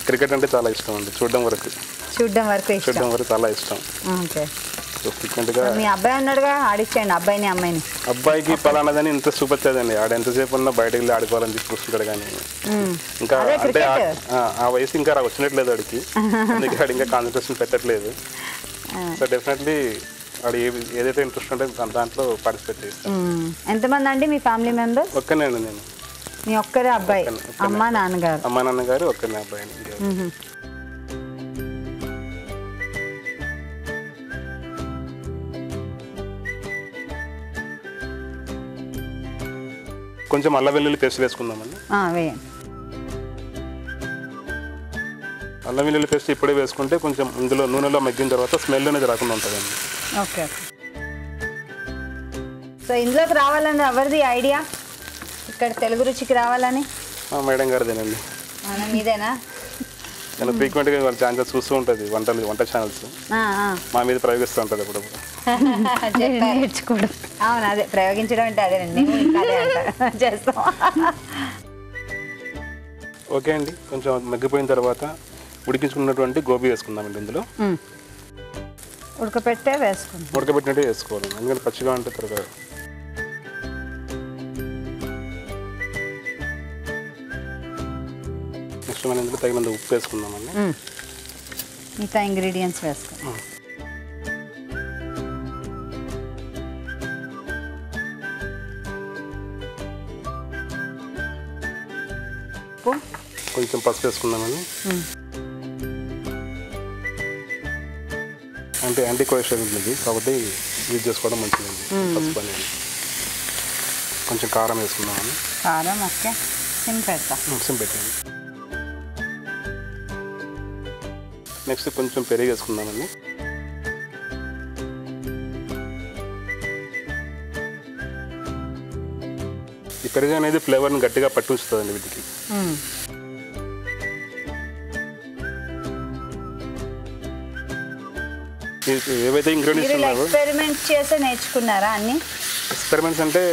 క్రికెట్ అంటే చాలా ఇష్టం అండి. చూడడం వరకు చాలా ఇష్టం.
ఓకే.
ఫ్రీక్వెంట్గా
మీ అబ్బాయి ఉన్నాడుగా, ఆడిచ్చేయండి అబ్బాయిని అమ్మాయిని.
అబ్బాయికి పలానాదని ఇంట్రెస్ట్ చూపించదండి. ఆడ ఎంతసేపు ఉన్నా బయటకు వెళ్ళి ఆడుకోవాలని చెప్పి చూస్తుంటాడు. కానీ ఇంకా అంటే ఆ వయసు ఇంకా వచ్చినట్లేదు ఆడికి. అందుకే ఆడు ఇంకా కాన్సన్ట్రేషన్ పెట్టట్లేదు. సో డెఫినెట్లీ ఆడు ఏదైతే ఇంట్రెస్ట్ ఉంటే దాంట్లో పార్టిసిపేట్ చేస్తాను.
ఎంతమంది అండి మీ ఫ్యామిలీ మెంబర్స్?
ఒక్కనే అండి నేను.
మీ ఒక్కరే అబ్బాయి? అమ్మా నాన్నగారు?
ఒక్కనే అబ్బాయి. కొంచెం అల్లం వెల్లుల్లి పేస్ట్ వేసుకుందామండి.
వేయండి.
అల్లం వెల్లుల్లి పేస్ట్ ఇప్పుడే వేసుకుంటే కొంచెం ఇందులో నూనెలో మగ్గిన తర్వాత స్మెల్ అనేది రాకుండా ఉంటుందండి.
ఓకే. సో ఇందులోకి రావాలని ఎవరిది ఐడియా ఇక్కడ తెలుగు రుచికి రావాలని?
మేడం గారిదేనండి.
మీదేనా?
నేను ఫ్రీక్వెంట్గా వాళ్ళ ఛానల్స్ చూస్తూ ఉంటుంది, వంట ఛానల్స్ మా మీద ప్రయోగిస్తూ ఉంటుంది అప్పుడప్పుడు.
నేర్చుకోవడం. అవును, అదే ప్రయోగించడం అంటే అదేనండి, చేస్తాం.
ఓకే అండి. కొంచెం మగ్గిపోయిన తర్వాత ఉడికించుకున్నటువంటి గోబీ వేసుకుందామండి. ఇందులో ఉడకబెట్టినట్టే వేసుకోవాలి, ఎందుకంటే పచ్చిగా ఉంటే త్వరగా. నెక్స్ట్ మనం ఇందులో తగినంత ఉప్పు వేసుకుందామండి.
మిగతా ఇంగ్రీడియంట్స్ వేసుకుందాం.
కొంచెం పసుపు వేసుకుందామండి. అంటే యాంటీ కొలెస్ట్రాల్ ఉంటుంది కాబట్టి యూజ్ చేసుకోవడం మంచిదండి పసుపు అనేది. కొంచెం కారం వేసుకుందామండి.
కారం ఓకే. సిమ్ పెట్టండి.
నెక్స్ట్ కొంచెం పెరుగు వేసుకుందామండి. ఈ పెరుగు అనేది ఫ్లేవర్ని గట్టిగా పట్టి ఉంచుతుందండి వీటికి. ఏవైతే ఇంగ్రీడియంట్స్ ఉన్నాయో
ఎక్స్పెరిమెంట్ చేసి నేర్చుకున్నారా అన్ని?
ఎక్స్పెరిమెంట్స్ అంటే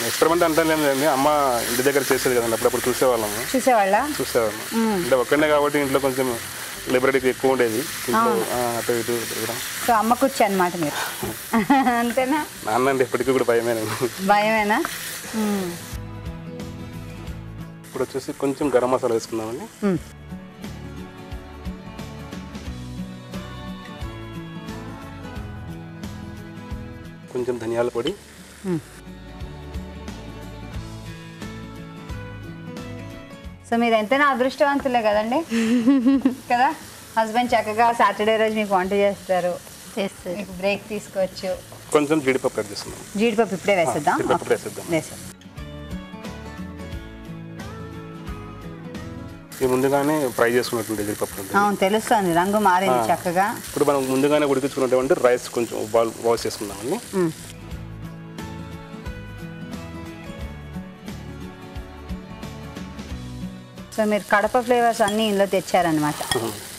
ఎక్స్పెరిమెంట్ అంటలేదండి, అమ్మ ఇంటి దగ్గర చేసేది కదండి, అప్పుడప్పుడు చూసేవాళ్ళం. అంటే ఒక్కడే కాబట్టి ఇంట్లో కొంచెం లిబరేటీ ఎక్కువ ఉండేది. అటు ఇటు
సో అమ్మకు వచ్చి అనమాట మీరు. అంతేనా?
నాన్న అంటే ఎప్పటికీ కూడా
భయమేనా?
ఇప్పుడు వచ్చేసి కొంచెం గరం మసాలా వేసుకుందామండి. కొంచెం ధనియాల పొడి.
సో మీరు ఎంతైనా అదృష్టవంతులే కదండి కదా. హస్బెండ్ చక్కగా సాటర్డే రోజు మీకు వంట చేస్తారు, మీకు బ్రేక్ తీసుకోవచ్చు.
కొంచెం జీడిపప్పు యాడ్ చేస్తున్నాం.
జీడిపప్పు ఇప్పుడే వేసేద్దాం.
ఈ ముందుగానే ఫ్రై చేసుకున్నటువంటి జీడిపప్పు.
అవును, తెలుస్తుంది, రంగు మారింది చక్కగా.
ఇప్పుడు మనం ముందుగానే ఉడికించుకున్నటువంటి రైస్ కొంచెం బాయిల్ చేసుకుందామండి.
సో మీరు కడప ఫ్లేవర్స్ అన్నీ ఇందులో తెచ్చారనమాట,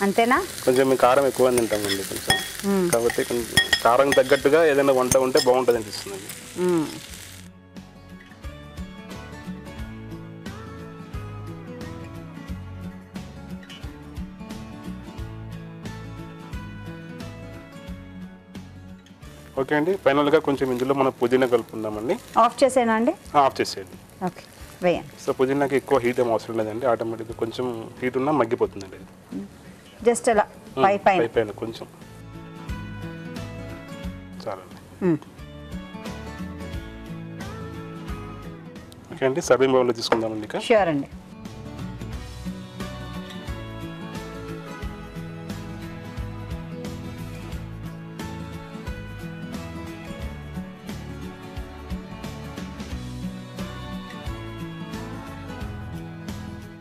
అంతేనా?
కొంచెం మేము కారం ఎక్కువ తింటామండి కొంచెం, కాబట్టి కొంచెం కారం తగ్గట్టుగా ఏదైనా వంట ఉంటే బాగుంటుంది అనిపిస్తుంది. ఓకే అండి. ఫైనల్గా కొంచెం ఇందులో మనం పుదీనా కలుపుకుందామండి.
ఆఫ్ చేసేనా అండి?
ఆఫ్ చేసేయండి.
ఓకే, వేయండి.
సో పుదీనాకి ఎక్కువ హీట్ ఏం అవసరం లేదండి, ఆటోమేటిక్గా కొంచెం హీట్ ఉన్నా మగ్గిపోతుందండి.
జస్ట్ అలా పైన
కొంచెం చాలండి. ఓకే అండి, సర్వింగ్ బౌల్లో తీసుకుందామండి. ఇక
ష్యూర్ అండి.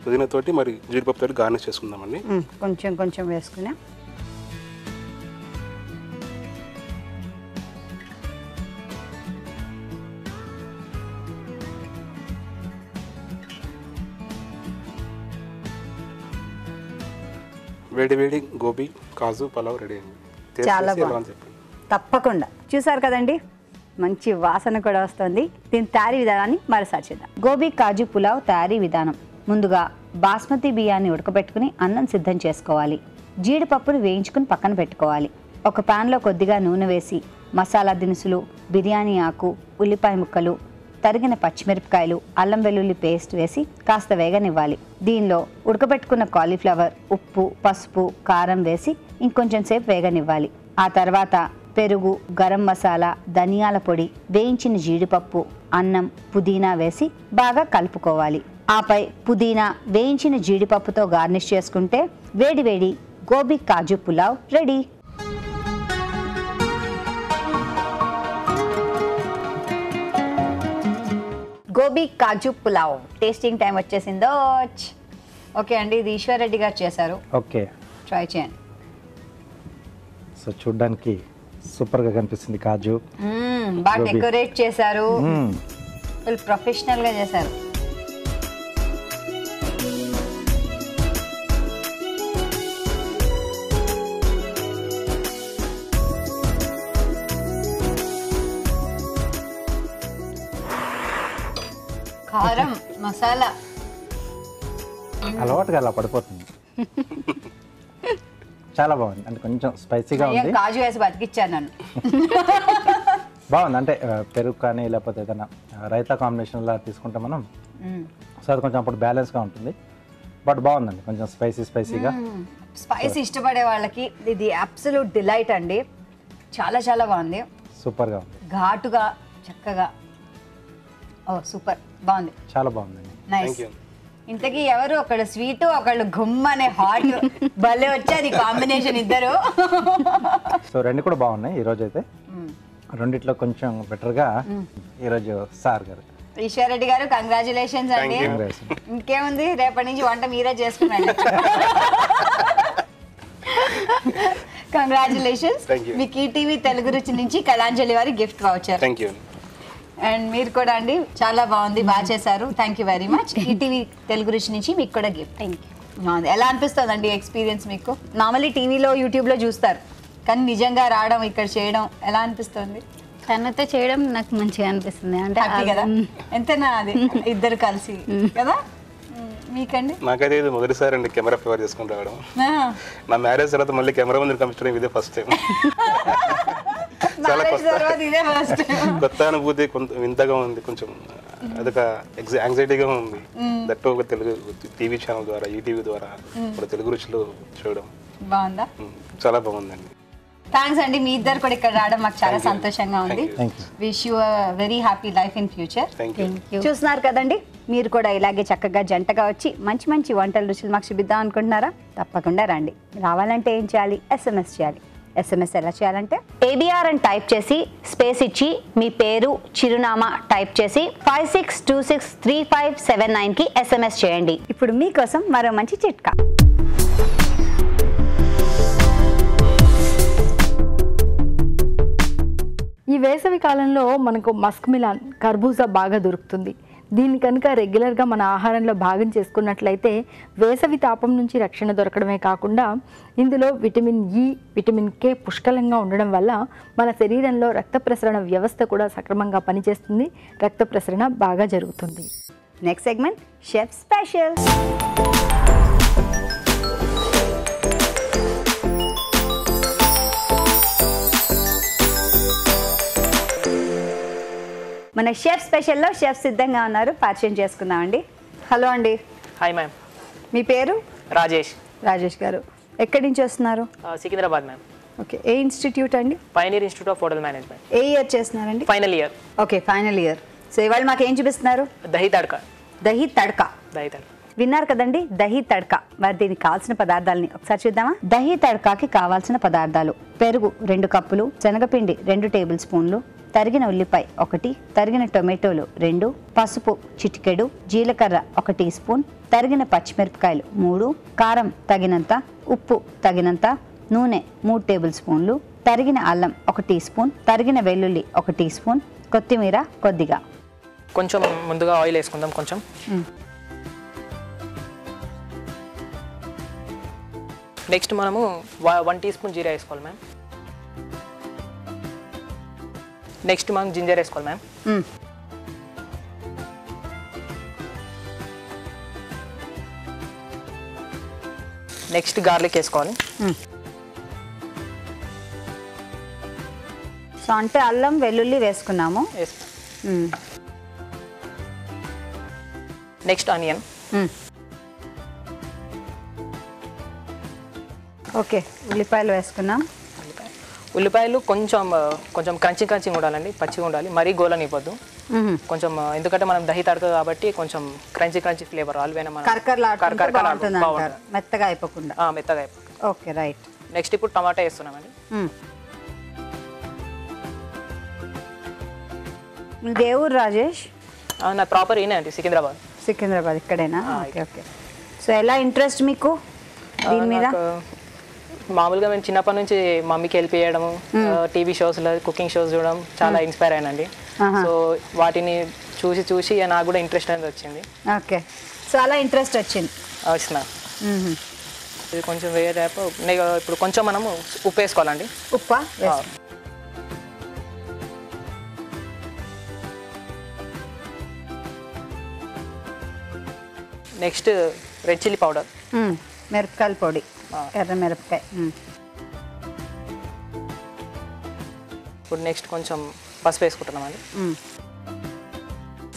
పుదీనాతోటి మరి జీడిపప్పు తోటి గార్నిష్ చేసుకుందామండి.
కొంచెం కొంచెం వేసుకుని
వేడి వేడి గోబీ కాజు పలావ్ రెడీ అయింది.
చాలా బాగుంది. తప్పకుండా చూసారు కదండి, మంచి వాసన కూడా వస్తుంది. దీని తయారీ విధానాన్ని మరోసారి చేద్దాం. గోబీ కాజు పులావ్ తయారీ విధానం. ముందుగా బాస్మతి బియ్యాన్ని ఉడకబెట్టుకుని అన్నం సిద్ధం చేసుకోవాలి. జీడిపప్పును వేయించుకుని పక్కన పెట్టుకోవాలి. ఒక ప్యాన్లో కొద్దిగా నూనె వేసి మసాలా దినుసులు, బిర్యానీ ఆకు, ఉల్లిపాయ ముక్కలు, తరిగిన పచ్చిమిరపకాయలు, అల్లం వెల్లుల్లి పేస్ట్ వేసి కాస్త వేగనివ్వాలి. దీనిలో ఉడకబెట్టుకున్న కాలీఫ్లవర్, ఉప్పు, పసుపు, కారం వేసి ఇంకొంచెం సేపు వేగనివ్వాలి. ఆ తర్వాత పెరుగు, గరం మసాలా, ధనియాల పొడి, వేయించిన జీడిపప్పు, అన్నం, పుదీనా వేసి బాగా కలుపుకోవాలి. ఆపై పుదీనా, వేయించిన జీడిపప్పుతో గార్నిష్ చేసుకుంటే వేడి వేడి గోబీ కాజు పులావ్ రెడీ. గోబీ కాజు పులావ్ టేస్టింగ్ టైం వచ్చేసిందో. ఓకే అండి, ఇది ఈశ్వర్ రెడ్డి గారు చేశారు.
ఓకే,
ట్రై చేయండి.
సో చూడ్డానికి సూపర్గా కనిపిస్తుంది కాజు.
బాగా డెకరేట్ చేశారు, ఫుల్ ప్రొఫెషనల్గా చేశారు. కారం మసాలా
అలవాటుగా అలా పడిపోతుంది. చాలా బాగుంది, అంటే కొంచెం స్పైసీగా ఉంది.
కాజు వేసి బతికిచ్చాను నన్ను.
బాగుంది, అంటే పెరుగు కానీ లేకపోతే ఏదైనా రైతా కాంబినేషన్లా తీసుకుంటే మనం సో అది కొంచెం అప్పుడు బ్యాలెన్స్గా ఉంటుంది. బట్ బాగుందండి, కొంచెం స్పైసీగా.
స్పైసీ ఇష్టపడే వాళ్ళకి ఇది అబ్సల్యూట్ డిలైట్ అండి. చాలా చాలా బాగుంది,
సూపర్గా ఉంది,
ఘాటుగా చక్కగా. ఓ సూపర్, బాగుంది,
చాలా బాగుందండి.
నైస్. ఇంతకీ ఎవరు ఒకళ్ళు స్వీట్ ఒకళ్ళు గుమ్మనే హాట్, భలే వచ్చేది కాంబినేషన్ ఇద్దరు.
సో రెండు కూడా బాగున్నాయి ఈరోజు అయితే. రెండిట్లో కొంచెం బెటర్గా ఈరోజు సార్ గారు.
ఈశ్వర్ రెడ్డి గారు కంగ్రాచులేషన్స్ అండి. ఇంకేముంది, రేపటి నుంచి వంట మీరే చేసుకున్నాండి. కంగ్రాచులేషన్స్. మీకు ఈటీవీ తెలుగు రుచి నుంచి కళాంజలి వారి gift voucher.
Thank you.
And మీరు కూడా అండి చాలా బాగుంది, బాగా చేశారు. Thank you very much. ETV Telugu రుచి నుంచి మీకు కూడా గిఫ్ట్. Thank you. ఎలా అనిపిస్తుంది అండి ఎక్స్పీరియన్స్ మీకు? నార్మల్లీ టీవీలో యూట్యూబ్లో చూస్తారు, కానీ నిజంగా రావడం ఇక్కడ చేయడం ఎలా అనిపిస్తుంది?
తనతో చేయడం నాకు మంచిగా అనిపిస్తుంది. అంటే
హ్యాపీ కదా, ఎంతైనా అది ఇద్దరు కలిసి కదా. మీకండి?
నాకైతే ఇది మొదటిసారి అండి కెమెరా ఫేవర్ చేసుకుని రావడం. నా మ్యారేజ్ తర్వాత మళ్ళీ కెమెరా ముందు కనిపించడం ఇదే ఫస్ట్ టైం. చాలా కొత్త అనుభూతి, కొంత వింతగా ఉంది, కొంచెం అదొక యాంగ్జైటీగా ఉంది. దట్ ఒక తెలుగు టీవీ ఛానల్ ద్వారా, ఈటీవీ ద్వారా ఇప్పుడు తెలుగు రుచులు చూడడం
బాగుందా?
చాలా బాగుందండి.
థ్యాంక్స్ అండి, మీ ఇద్దరు కూడా ఇక్కడ రావడం మాకు చాలా సంతోషంగా ఉంది. Wish you very happy life in future. చూస్తున్నారు కదండి, మీరు కూడా ఇలాగే చక్కగా జంటగా వచ్చి మంచి మంచి వంటల రుచులు మాకు చూపిద్దాం అనుకుంటున్నారా? తప్పకుండా రండి. రావాలంటే ఏం చేయాలి? SMS చేయాలి. SMS ఎలా చేయాలంటే ABR అని టైప్ చేసి స్పేస్ ఇచ్చి మీ పేరు, చిరునామా టైప్ చేసి 56263579కి SMS చేయండి. ఇప్పుడు మీకోసం మరో మంచి చిట్కా.
ఈ వేసవి కాలంలో మనకు మస్క్ మిలాన్, కర్బూజా బాగా దొరుకుతుంది. దీన్ని కనుక రెగ్యులర్గా మన ఆహారంలో భాగం చేసుకున్నట్లయితే వేసవి తాపం నుంచి రక్షణ దొరకడమే కాకుండా ఇందులో విటమిన్ E, విటమిన్ K పుష్కలంగా ఉండడం వల్ల మన శరీరంలో రక్త ప్రసరణ వ్యవస్థ కూడా సక్రమంగా పనిచేస్తుంది, రక్త ప్రసరణ బాగా జరుగుతుంది.
Next segment chef special. మన షెఫ్ స్పెషల్లో షెఫ్ సిద్ధంగా ఉన్నారు, పరిచయం చేసుకుందామండి. హలో అండి.
Hi ma'am.
మీ పేరు?
రాజేష్.
రాజేష్ గారు ఎక్కడి నుంచి వస్తున్నారు?
సికింద్రాబాద్ మ్యామ్.
ఓకే, ఏ ఇన్స్టిట్యూట్ అండి?
Pioneer institute of hotel management.
ఏ ఇయర్ చేస్తున్నారండి?
Final year.
Okay, final year. So ఇవాళ మాకు ఏం చూపిస్తున్నారు?
దహి తడక.
దహి తడక.
దహి తడక
విన్నారు కదండి, దహి తడక. మరి దీనికి కావాల్సిన పదార్థాలని ఒకసారి చూద్దామా? దహి తడకాకి కావాల్సిన పదార్థాలు: పెరుగు 2 కప్పులు, శనగపిండి 2 టేబుల్ స్పూన్లు, తరిగిన ఉల్లిపాయ 1, తరిగిన టొమాటోలు 2, పసుపు చిటికెడు, జీలకర్ర 1 టీ స్పూన్, తరిగిన పచ్చిమిరపకాయలు 3, కారం తగినంత, ఉప్పు తగినంత, నూనె 3 టేబుల్ స్పూన్లు, తరిగిన అల్లం 1 టీ స్పూన్, తరిగిన వెల్లుల్లి 1 టీ స్పూన్, కొత్తిమీర కొద్దిగా.
కొంచెం ముందుగా ఆయిల్ వేసుకుందాం. కొంచెం నెక్స్ట్ మనము 1 టీ స్పూన్ జీరా వేసుకోవాలి మ్యామ్. నెక్స్ట్ మనం జింజర్ వేసుకోవాలి మ్యామ్. నెక్స్ట్ గార్లిక్ వేసుకోవాలి.
సో అంటే అల్లం వెల్లుల్లి వేసుకున్నాము.
Next onion.
ఓకే, ఉల్లిపాయలు వేసుకున్నాం.
ఉల్లిపాయలు కొంచెం క్రంచింగ్ ఉండాలండి, పచ్చిగా ఉండాలి, మరీ గోలనివ్వద్దు. కొంచెం ఎందుకంటే మనం దహి తడక కాబట్టి కొంచెం క్రంచీ ఫ్లేవర్ ఆల్వేనా మనం
మెత్తగా అయిపోకుండా.
మెత్తగా అయిపోతుంది.
Okay, right.
నెక్స్ట్ ఇప్పుడు టమాటా వేస్తున్నామండి.
దేవుడు రాజేష్?
నా ప్రాపర్ ఈయనే అండి,
సికింద్రాబాద్. ఇక్కడేనా? Okay okay. సో ఎలా ఇంట్రెస్ట్ మీకు దీని మీద?
మామూలుగా మేము చిన్నప్పటి నుంచి మమ్మీకి హెల్ప్ చేయడము, టీవీ షోస్లో కుకింగ్ షోస్ చూడడం చాలా ఇన్స్పైర్ అయినండి. సో వాటిని చూసి నాకు కూడా ఇంట్రెస్ట్ అనేది వచ్చింది.
ఓకే, సో అలా ఇంట్రెస్ట్ వచ్చింది.
ఇది కొంచెం వేరే ఇప్పుడు కొంచెం మనము ఉప్పు వేసుకోవాలండి.
ఉప్పు
నెక్స్ట్ రెడ్ చిల్లీ పౌడర్,
మిరపకాయల పొడి, ఎర్ర మిరపకాయ.
ఇప్పుడు నెక్స్ట్ కొంచెం పసుపు వేసుకుంటున్నామండి.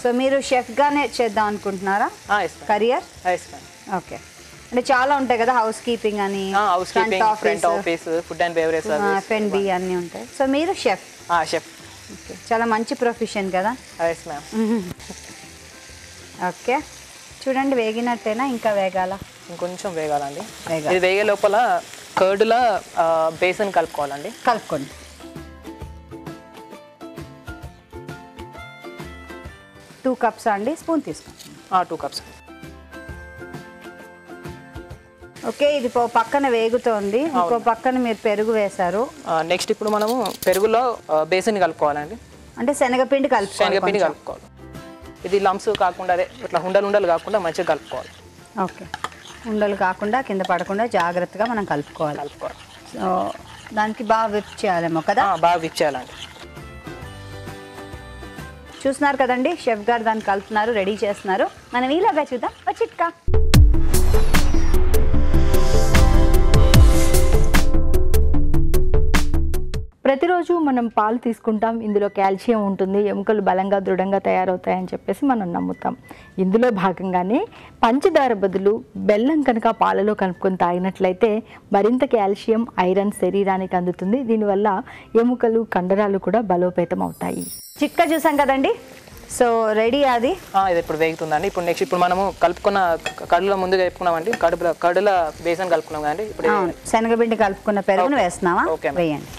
సో మీరు షెఫ్గానే చేద్దాం అనుకుంటున్నారా కరియర్? ఓకే, అంటే చాలా ఉంటాయి కదా, హౌస్ కీపింగ్ అని,
front office, food and beverage service,
F&B అన్నీ ఉంటాయి. సో మీరు షెఫ్? ఓకే, చాలా మంచి ప్రొఫెషన్ కదా. ఓకే, చూడండి వేగినట్టేనా, ఇంకా వేగాల?
ఇంకొంచెం వేగాలండి. ఇది వేగే లోపల కర్డ్లో బేసన్ కలుపుకోవాలండి.
కలుపుకోండి. టూ కప్స్ అండి, స్పూన్ తీసుకోండి.
2 కప్స్.
ఓకే, ఇది పక్కన వేగుతోంది, ఇంకో పక్కన మీరు పెరుగు వేశారు.
నెక్స్ట్ ఇప్పుడు మనము పెరుగులో బేసన్ కలుపుకోవాలండి.
అంటే శనగపిండి
కలుపుకోవాలి. ఇది లంప్స్ కాకుండా, అదే ఇట్లా ఉండలు కాకుండా మంచిగా కలుపుకోవాలి.
ఓకే, ఉండలు కాకుండా కింద పడకుండా జాగ్రత్తగా మనం కలుపుకోవాలి. సో దానికి బాగా విప్ చేయాలేమో కదా?
బాగా విప్ చేయాలండి.
చూస్తున్నారు కదండి, షెఫ్ గారు దాన్ని కలుపుతున్నారు, రెడీ చేస్తున్నారు. మనం ఇలాగా చూద్దాం ఒక చిట్కా.
ప్రతిరోజు మనం పాలు తీసుకుంటాం, ఇందులో కాల్షియం ఉంటుంది, ఎముకలు బలంగా దృఢంగా తయారవుతాయని చెప్పేసి మనం నమ్ముతాం. ఇందులో భాగంగానే పంచదార బదులు బెల్లం కనుక పాలలో కలుపుకొని తాగినట్లయితే మరింత కాల్షియం, ఐరన్ శరీరానికి అందుతుంది. దీనివల్ల ఎముకలు, కండరాలు కూడా బలోపేతం అవుతాయి.
చిట్కా చూసాం కదండి, సో రెడీ. అది
ఇది ఇప్పుడు వేగుతుందండి. ఇప్పుడు నెక్స్ట్ ఇప్పుడు మనము కలుపుకున్న కడులో ముందుగా చెప్పుకున్నామండి, కడులో బేసన్ కలుపుకున్నాం కదండి. ఇప్పుడు
శనగపిండి కలుపుకున్న పెరుగును వేస్తున్నావా? వేయండి.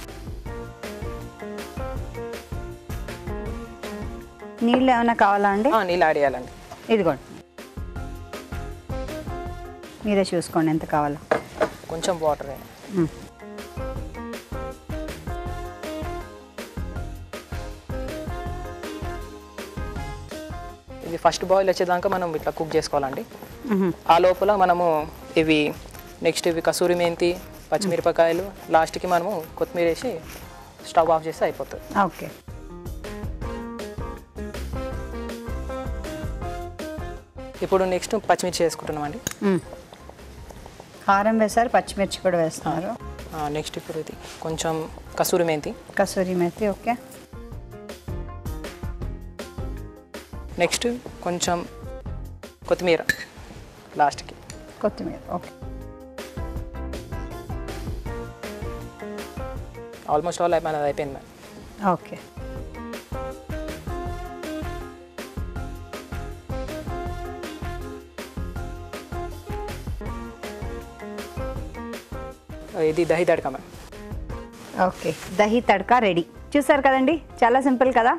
నీళ్ళు ఏమైనా కావాలా అండి?
నీళ్ళు యాడ్ చేయాలండి.
ఇదిగోండి, మీరే చూసుకోండి ఎంత కావాలో.
కొంచెం వాటర్. ఇది ఫస్ట్ బాయిల్ వచ్చేదాకా మనం ఇట్లా కుక్ చేసుకోవాలండి. ఆ లోపల మనము ఇవి కసూరి మెంతి, పచ్చిమిరపకాయలు, లాస్ట్కి మనము కొత్తిమీర వేసి స్టవ్ ఆఫ్ చేస్తే అయిపోతుంది.
ఓకే,
ఇప్పుడు నెక్స్ట్ పచ్చిమిర్చి వేసుకుంటున్నామండి.
కారం వేసారు, పచ్చిమిర్చి కూడా వేస్తున్నారు.
నెక్స్ట్ ఇప్పుడు ఇది కొంచెం కసూరి మెంతి. ఓకే, నెక్స్ట్ కొంచెం కొత్తిమీర లాస్ట్కి.
ఓకే,
ఆల్మోస్ట్ ఆల్ అయిపోయింది.
ఓకే,
ఇది dahi tadka ma'am.
Okay, dahi tadka ready. చూసారు కదండి, చాలా సింపుల్ కదా.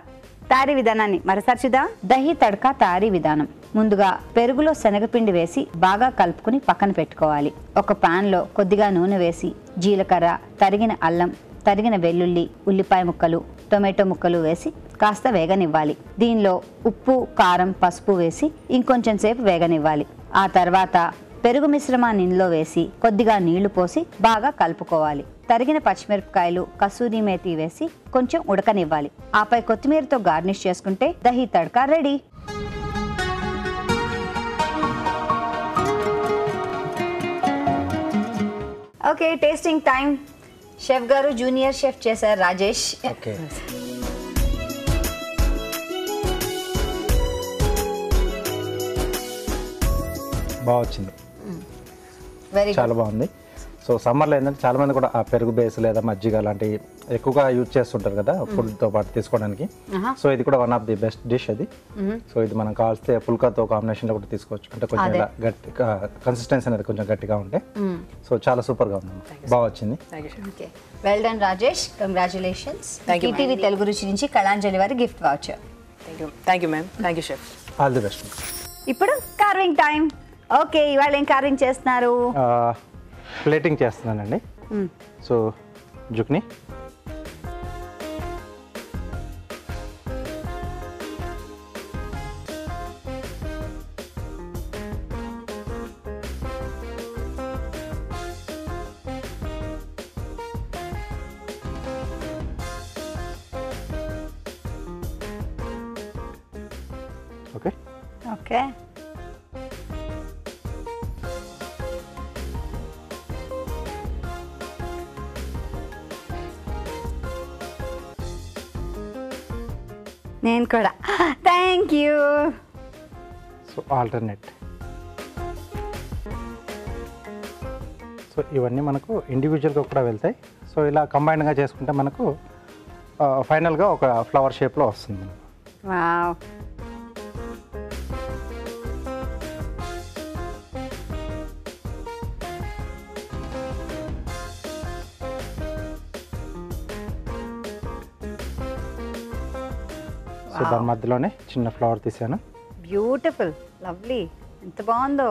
తయారీ విధానాన్ని మరోసారి చూద్దాం. దహి తడకా తయారీ విధానం. ముందుగా పెరుగులో శనగపిండి వేసి బాగా కలుపుకుని పక్కన పెట్టుకోవాలి. ఒక పాన్ లో కొద్దిగా నూనె వేసి జీలకర్ర, తరిగిన అల్లం, తరిగిన వెల్లుల్లి, ఉల్లిపాయ ముక్కలు, టొమాటో ముక్కలు వేసి కాస్త వేగనివ్వాలి. దీనిలో ఉప్పు, కారం, పసుపు వేసి ఇంకొంచెం సేపు వేగనివ్వాలి. ఆ తర్వాత పెరుగు మిశ్రమాన్ని ఇందులో వేసి కొద్దిగా నీళ్లు పోసి బాగా కలుపుకోవాలి. తరిగిన పచ్చిమిరపకాయలు, కసూరి మేతి వేసి కొంచెం ఉడకనివ్వాలి. ఆపై కొత్తిమీరతో గార్నిష్ చేసుకుంటే dahi tadka ready. Okay, tasting time. Chef గారు జూనియర్ షెఫ్ చేశారు రాజేష్.
ఓకే, బాగా వచ్చింది,
వెరీ
చాలా బాగుంది. సో సమ్మర్లో ఏంటంటే చాలా మంది కూడా ఆ పెరుగు బేస్ లేదా మజ్జిగ లాంటివి ఎక్కువగా యూజ్ చేస్తుంటారు కదా ఫుడ్తో పాటు తీసుకోవడానికి. సో ఇది కూడా one of the best dish అది. సో ఇది మనం కావాల్స్తే పుల్కాతో కాంబినేషన్లో కూడా తీసుకోవచ్చు. అంటే కొంచెం ఇలా గట్టి కన్సిస్టెన్సీ అనేది కొంచెం గట్టిగా ఉంటే. సో చాలా సూపర్గా ఉంది, బాగా వచ్చింది.
Okay, well done Rajesh, congratulations.
Thank you,
ETV Telugu రుచి నుంచి కళాంజలి వారి gift voucher.
Thank you ma'am. Thank you chef.
All the best.
ఇప్పుడు కార్వింగ్ టైం. ఓకే, ఇవాళ ఏం కార్వింగ్ చేస్తున్నారు?
ప్లేటింగ్ చేస్తున్నానండి. సో జుక్ని, ఓకే
ఓకే, నేను కూడా. Thank you.
So alternate. So ఇవన్నీ మనకు ఇండివిజువల్గా కూడా వెళ్తాయి. సో ఇలా కంబైన్డ్గా చేసుకుంటే మనకు ఫైనల్గా ఒక ఫ్లవర్ షేప్లో వస్తుంది మనకు.
వావ్,
సో దాని మధ్యలోనే చిన్న ఫ్లవర్ తీసాను.
బ్యూటిఫుల్, లవ్లీ, ఎంత బాగుందో.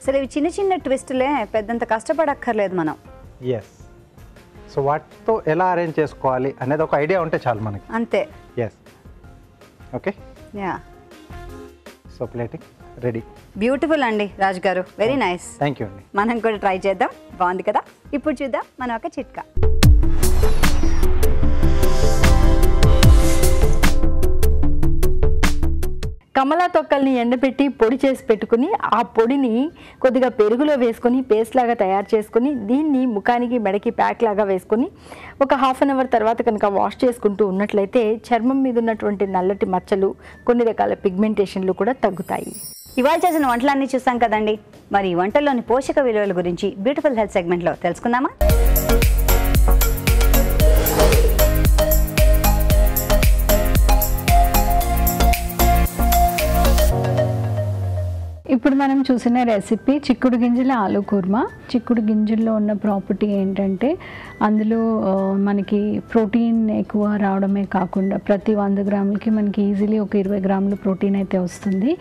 అసలు ఇవి చిన్న చిన్న ట్విస్టులే, పెద్దంత కష్టపడక్కర్లేదు మనం.
ఎస్. సో వాటితో ఎలా అరేంజ్ చేసుకోవాలి అనేది ఒక ఐడియా ఉంటే చాలు మనకి.
అంతే.
Yes. Okay,
ya,
so plating ready.
Beautiful అండి రాజు గారు, వెరీ నైస్.
థ్యాంక్ యూ అండి.
మనం కూడా ట్రై చేద్దాం, బాగుంది కదా. ఇప్పుడు చూద్దాం మనం ఒక చిట్కా.
కమలా తొక్కల్ని ఎండబెట్టి పొడి చేసి పెట్టుకుని ఆ పొడిని కొద్దిగా పెరుగులో వేసుకొని పేస్ట్ లాగా తయారు చేసుకుని దీన్ని ముఖానికి మెడకి ప్యాక్ లాగా వేసుకొని ఒక హాఫ్ అన్ అవర్ తర్వాత కనుక వాష్ చేసుకుంటూ ఉన్నట్లయితే చర్మం మీద ఉన్నటువంటి నల్లటి మచ్చలు, కొన్ని రకాల పిగ్మెంటేషన్లు కూడా తగ్గుతాయి.
ఇవాళ చేసిన వంటలన్నీ చూసాం కదండి. మరి ఈ వంటల్లోని పోషక విలువల గురించి బ్యూటిఫుల్ హెల్త్ సెగ్మెంట్లో తెలుసుకుందామా?
ఇప్పుడు మనం చూసిన రెసిపీ చిక్కుడు గింజల ఆలు కుర్మా. చిక్కుడు గింజల్లో ఉన్న ప్రాపర్టీ ఏంటంటే అందులో మనకి ప్రోటీన్ ఎక్కువ రావడమే కాకుండా ప్రతి 100 గ్రాములకి మనకి ఈజీలీ ఒక 20 గ్రాములు ప్రోటీన్ అయితే వస్తుంది.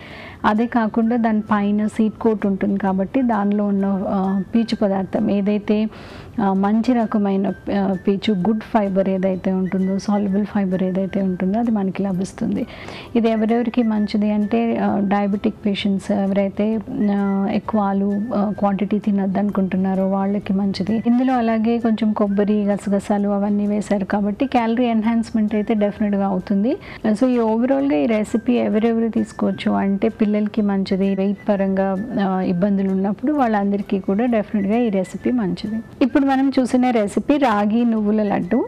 అదే కాకుండా దాని పైన సీడ్ కోట్ ఉంటుంది కాబట్టి దానిలో ఉన్న పీచు పదార్థం ఏదైతే మంచి రకమైన పీచు, గుడ్ ఫైబర్ ఏదైతే ఉంటుందో, సాల్యుబుల్ ఫైబర్ ఏదైతే ఉంటుందో అది మనకి లభిస్తుంది. ఇది ఎవరెవరికి మంచిది అంటే డయాబెటిక్ పేషెంట్స్ ఎవరైతే ఎక్కువ ఆలు క్వాంటిటీ తినద్దు అనుకుంటున్నారో వాళ్ళకి మంచిది. ఇందులో అలాగే కొంచెం కొబ్బరి, గసగసాలు అవన్నీ వేశారు కాబట్టి క్యాలరీ ఎన్హాన్స్మెంట్ అయితే డెఫినెట్గా అవుతుంది. సో ఈ ఓవరాల్గా ఈ రెసిపీ ఎవరెవరు తీసుకోవచ్చు అంటే పిల్లలకి మంచిది, వెయిట్ పరంగా ఇబ్బందులు ఉన్నప్పుడు వాళ్ళందరికీ కూడా డెఫినెట్గా ఈ రెసిపీ మంచిది. ఇప్పుడు మనం చూసిన రెసిపీ రాగి నువ్వుల లడ్డు.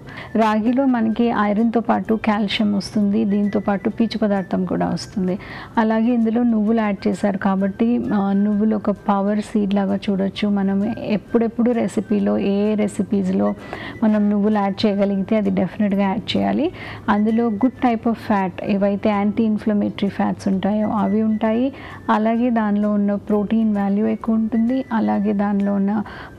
రాగిలో మనకి ఐరన్తో పాటు కాల్షియం వస్తుంది, దీంతో పాటు పీచు పదార్థం కూడా వస్తుంది. అలాగే ఇందులో నువ్వులు యాడ్ చేశారు కాబట్టి కాబట్టి నువ్వులు ఒక పవర్ సీడ్ లాగా చూడొచ్చు. మనం ఎప్పుడెప్పుడు రెసిపీలో ఏ రెసిపీస్లో మనం నువ్వులు యాడ్ చేయగలిగితే అది డెఫినెట్గా యాడ్ చేయాలి. అందులో గుడ్ టైప్ ఆఫ్ ఫ్యాట్, ఏవైతే యాంటీ ఇన్ఫ్లమేటరీ ఫ్యాట్స్ ఉంటాయో అవి ఉంటాయి. అలాగే దానిలో ఉన్న ప్రోటీన్ వాల్యూ ఎక్కువ ఉంటుంది. అలాగే దానిలో ఉన్న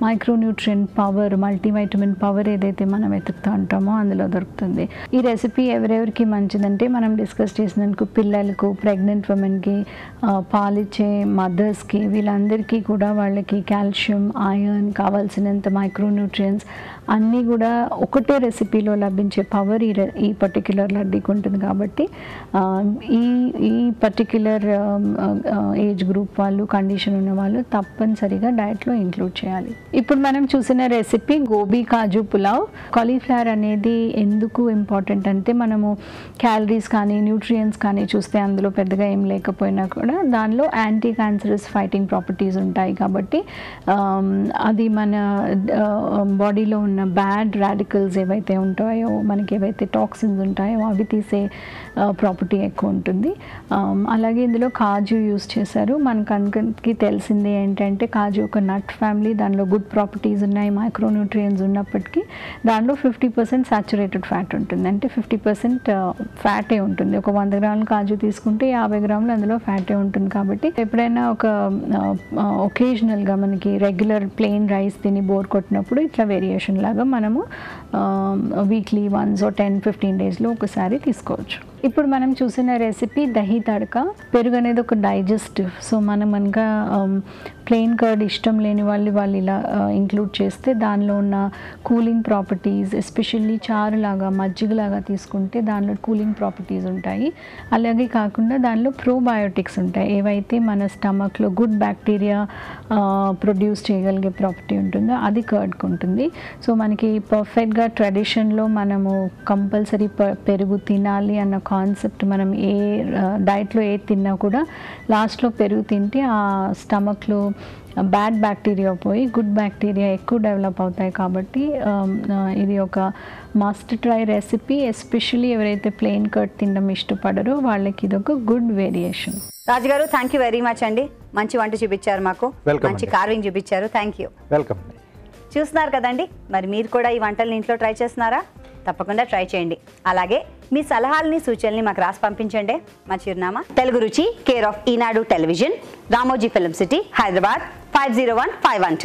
మైక్రోన్యూట్రియంట్ పవర్, మల్టీవైటమిన్ పవర్ ఏదైతే మనం వెతుకుతూ ఉంటామో అందులో దొరుకుతుంది. ఈ రెసిపీ ఎవరెవరికి మంచిదంటే మనం డిస్కస్ చేసినందుకు పిల్లలకు, ప్రెగ్నెంట్ ఉమెన్కి, పాలిచ్చే మదర్స్కి, వీళ్ళందరికీ కూడా వాళ్ళకి కాల్షియం, ఐరన్, కావాల్సినంత మైక్రోన్యూట్రియంట్స్ అన్నీ కూడా ఒకటే రెసిపీలో లభించే పవర్ ఈ పర్టిక్యులర్ లడ్డీకి ఉంటుంది. కాబట్టి ఈ పర్టిక్యులర్ ఏజ్ గ్రూప్ వాళ్ళు, కండిషన్ ఉన్న వాళ్ళు తప్పనిసరిగా డైట్లో ఇంక్లూడ్ చేయాలి. ఇప్పుడు మనం చూసిన రెసిపీ గోబీ కాజు పులావ్. కాలీఫ్లవర్ అనేది ఎందుకు ఇంపార్టెంట్ అంటే మనము క్యాలరీస్ కానీ న్యూట్రియంట్స్ కానీ చూస్తే అందులో పెద్దగా ఏం లేకపోయినా కూడా దానిలో యాంటీ క్యాన్సరస్ ఫైటింగ్ ప్రాపర్టీస్ ఉంటాయి. కాబట్టి అది మన బాడీలో ఉన్న బ్యాడ్ రాడికల్స్ ఏవైతే ఉంటాయో, మనకి ఏవైతే టాక్సిన్స్ ఉంటాయో అవి తీసే ప్రాపర్టీ ఎక్కువ ఉంటుంది. అలాగే ఇందులో కాజు యూస్ చేశారు. మనకు అందరికీ తెలిసింది ఏంటంటే కాజు ఒక నట్ ఫ్యామిలీ, దానిలో గుడ్ ప్రాపర్టీస్ ఉన్నాయి, మైక్రోన్యూట్రియంట్స్ ఉన్నప్పటికీ దానిలో 50% సాచురేటెడ్ ఫ్యాట్ ఉంటుంది. అంటే 50% ఫ్యాటే ఉంటుంది. ఒక 100 గ్రాముల కాజు తీసుకుంటే 50 గ్రాములు అందులో ఫ్యాటే ఉంటుంది. కాబట్టి ఎప్పుడైనా ఒక ఒకేజనల్గా మనకి రెగ్యులర్ ప్లెయిన్ రైస్ తిని బోర్ కొట్టినప్పుడు ఇట్లా వేరియేషన్ లాగా మనము వీక్లీ వన్స్ 10-15 డేస్లో ఒకసారి తీసుకోవచ్చు. ఇప్పుడు మనం చూసిన రెసిపీ దహీ తడక. పెరుగు అనేది ఒక డైజెస్టివ్. సో మనం మనగా ప్లెయిన్ కర్డ్ ఇష్టం లేని వాళ్ళు ఇలా ఇంక్లూడ్ చేస్తే దానిలో ఉన్న కూలింగ్ ప్రాపర్టీస్, ఎస్పెషల్లీ చారులాగా మజ్జిగలాగా తీసుకుంటే దానిలో కూలింగ్ ప్రాపర్టీస్ ఉంటాయి. అలాగే కాకుండా దానిలో ప్రోబయోటిక్స్ ఉంటాయి, ఏవైతే మన స్టమక్లో గుడ్ బ్యాక్టీరియా ప్రొడ్యూస్ చేయగలిగే ప్రాపర్టీ ఉంటుందో అది కర్డ్కి ఉంటుంది. సో మనకి పర్ఫెక్ట్గా ట్రెడిషన్లో మనము కంపల్సరీ పెరుగు తినాలి అన్న కాన్సెప్ట్, మనం ఏ డైట్లో ఏది తిన్నా కూడా లాస్ట్లో పెరుగు తింటే ఆ స్టమక్లో బ్యాడ్ బ్యాక్టీరియా పోయి గుడ్ బ్యాక్టీరియా ఎక్కువ డెవలప్ అవుతాయి. కాబట్టి ఇది ఒక మస్ట్ ట్రై రెసిపీ. ఎస్పెషల్లీ ఎవరైతే ప్లెయిన్ కర్డ్ తినడం ఇష్టపడరో వాళ్ళకి ఇది ఒక గుడ్ వేరియేషన్.
రాజుగారు థ్యాంక్ యూ వెరీ మచ్ అండి. మంచి వంట చూపించారు, మాకు మంచి కార్వింగ్ చూపించారు. Thank you.
వెల్కమ్.
చూస్తున్నారు కదండి, మరి మీరు కూడా ఈ వంటల్ని ఇంట్లో ట్రై చేస్తున్నారా? తప్పకుండా ట్రై చేయండి. అలాగే మీ సలహాలని, సూచనల్ని మాకు రాసి పంపించండి. మా చిరునామా తెలుగు రుచి, care of Eenadu television, Ramoji film city, Hyderabad 501512.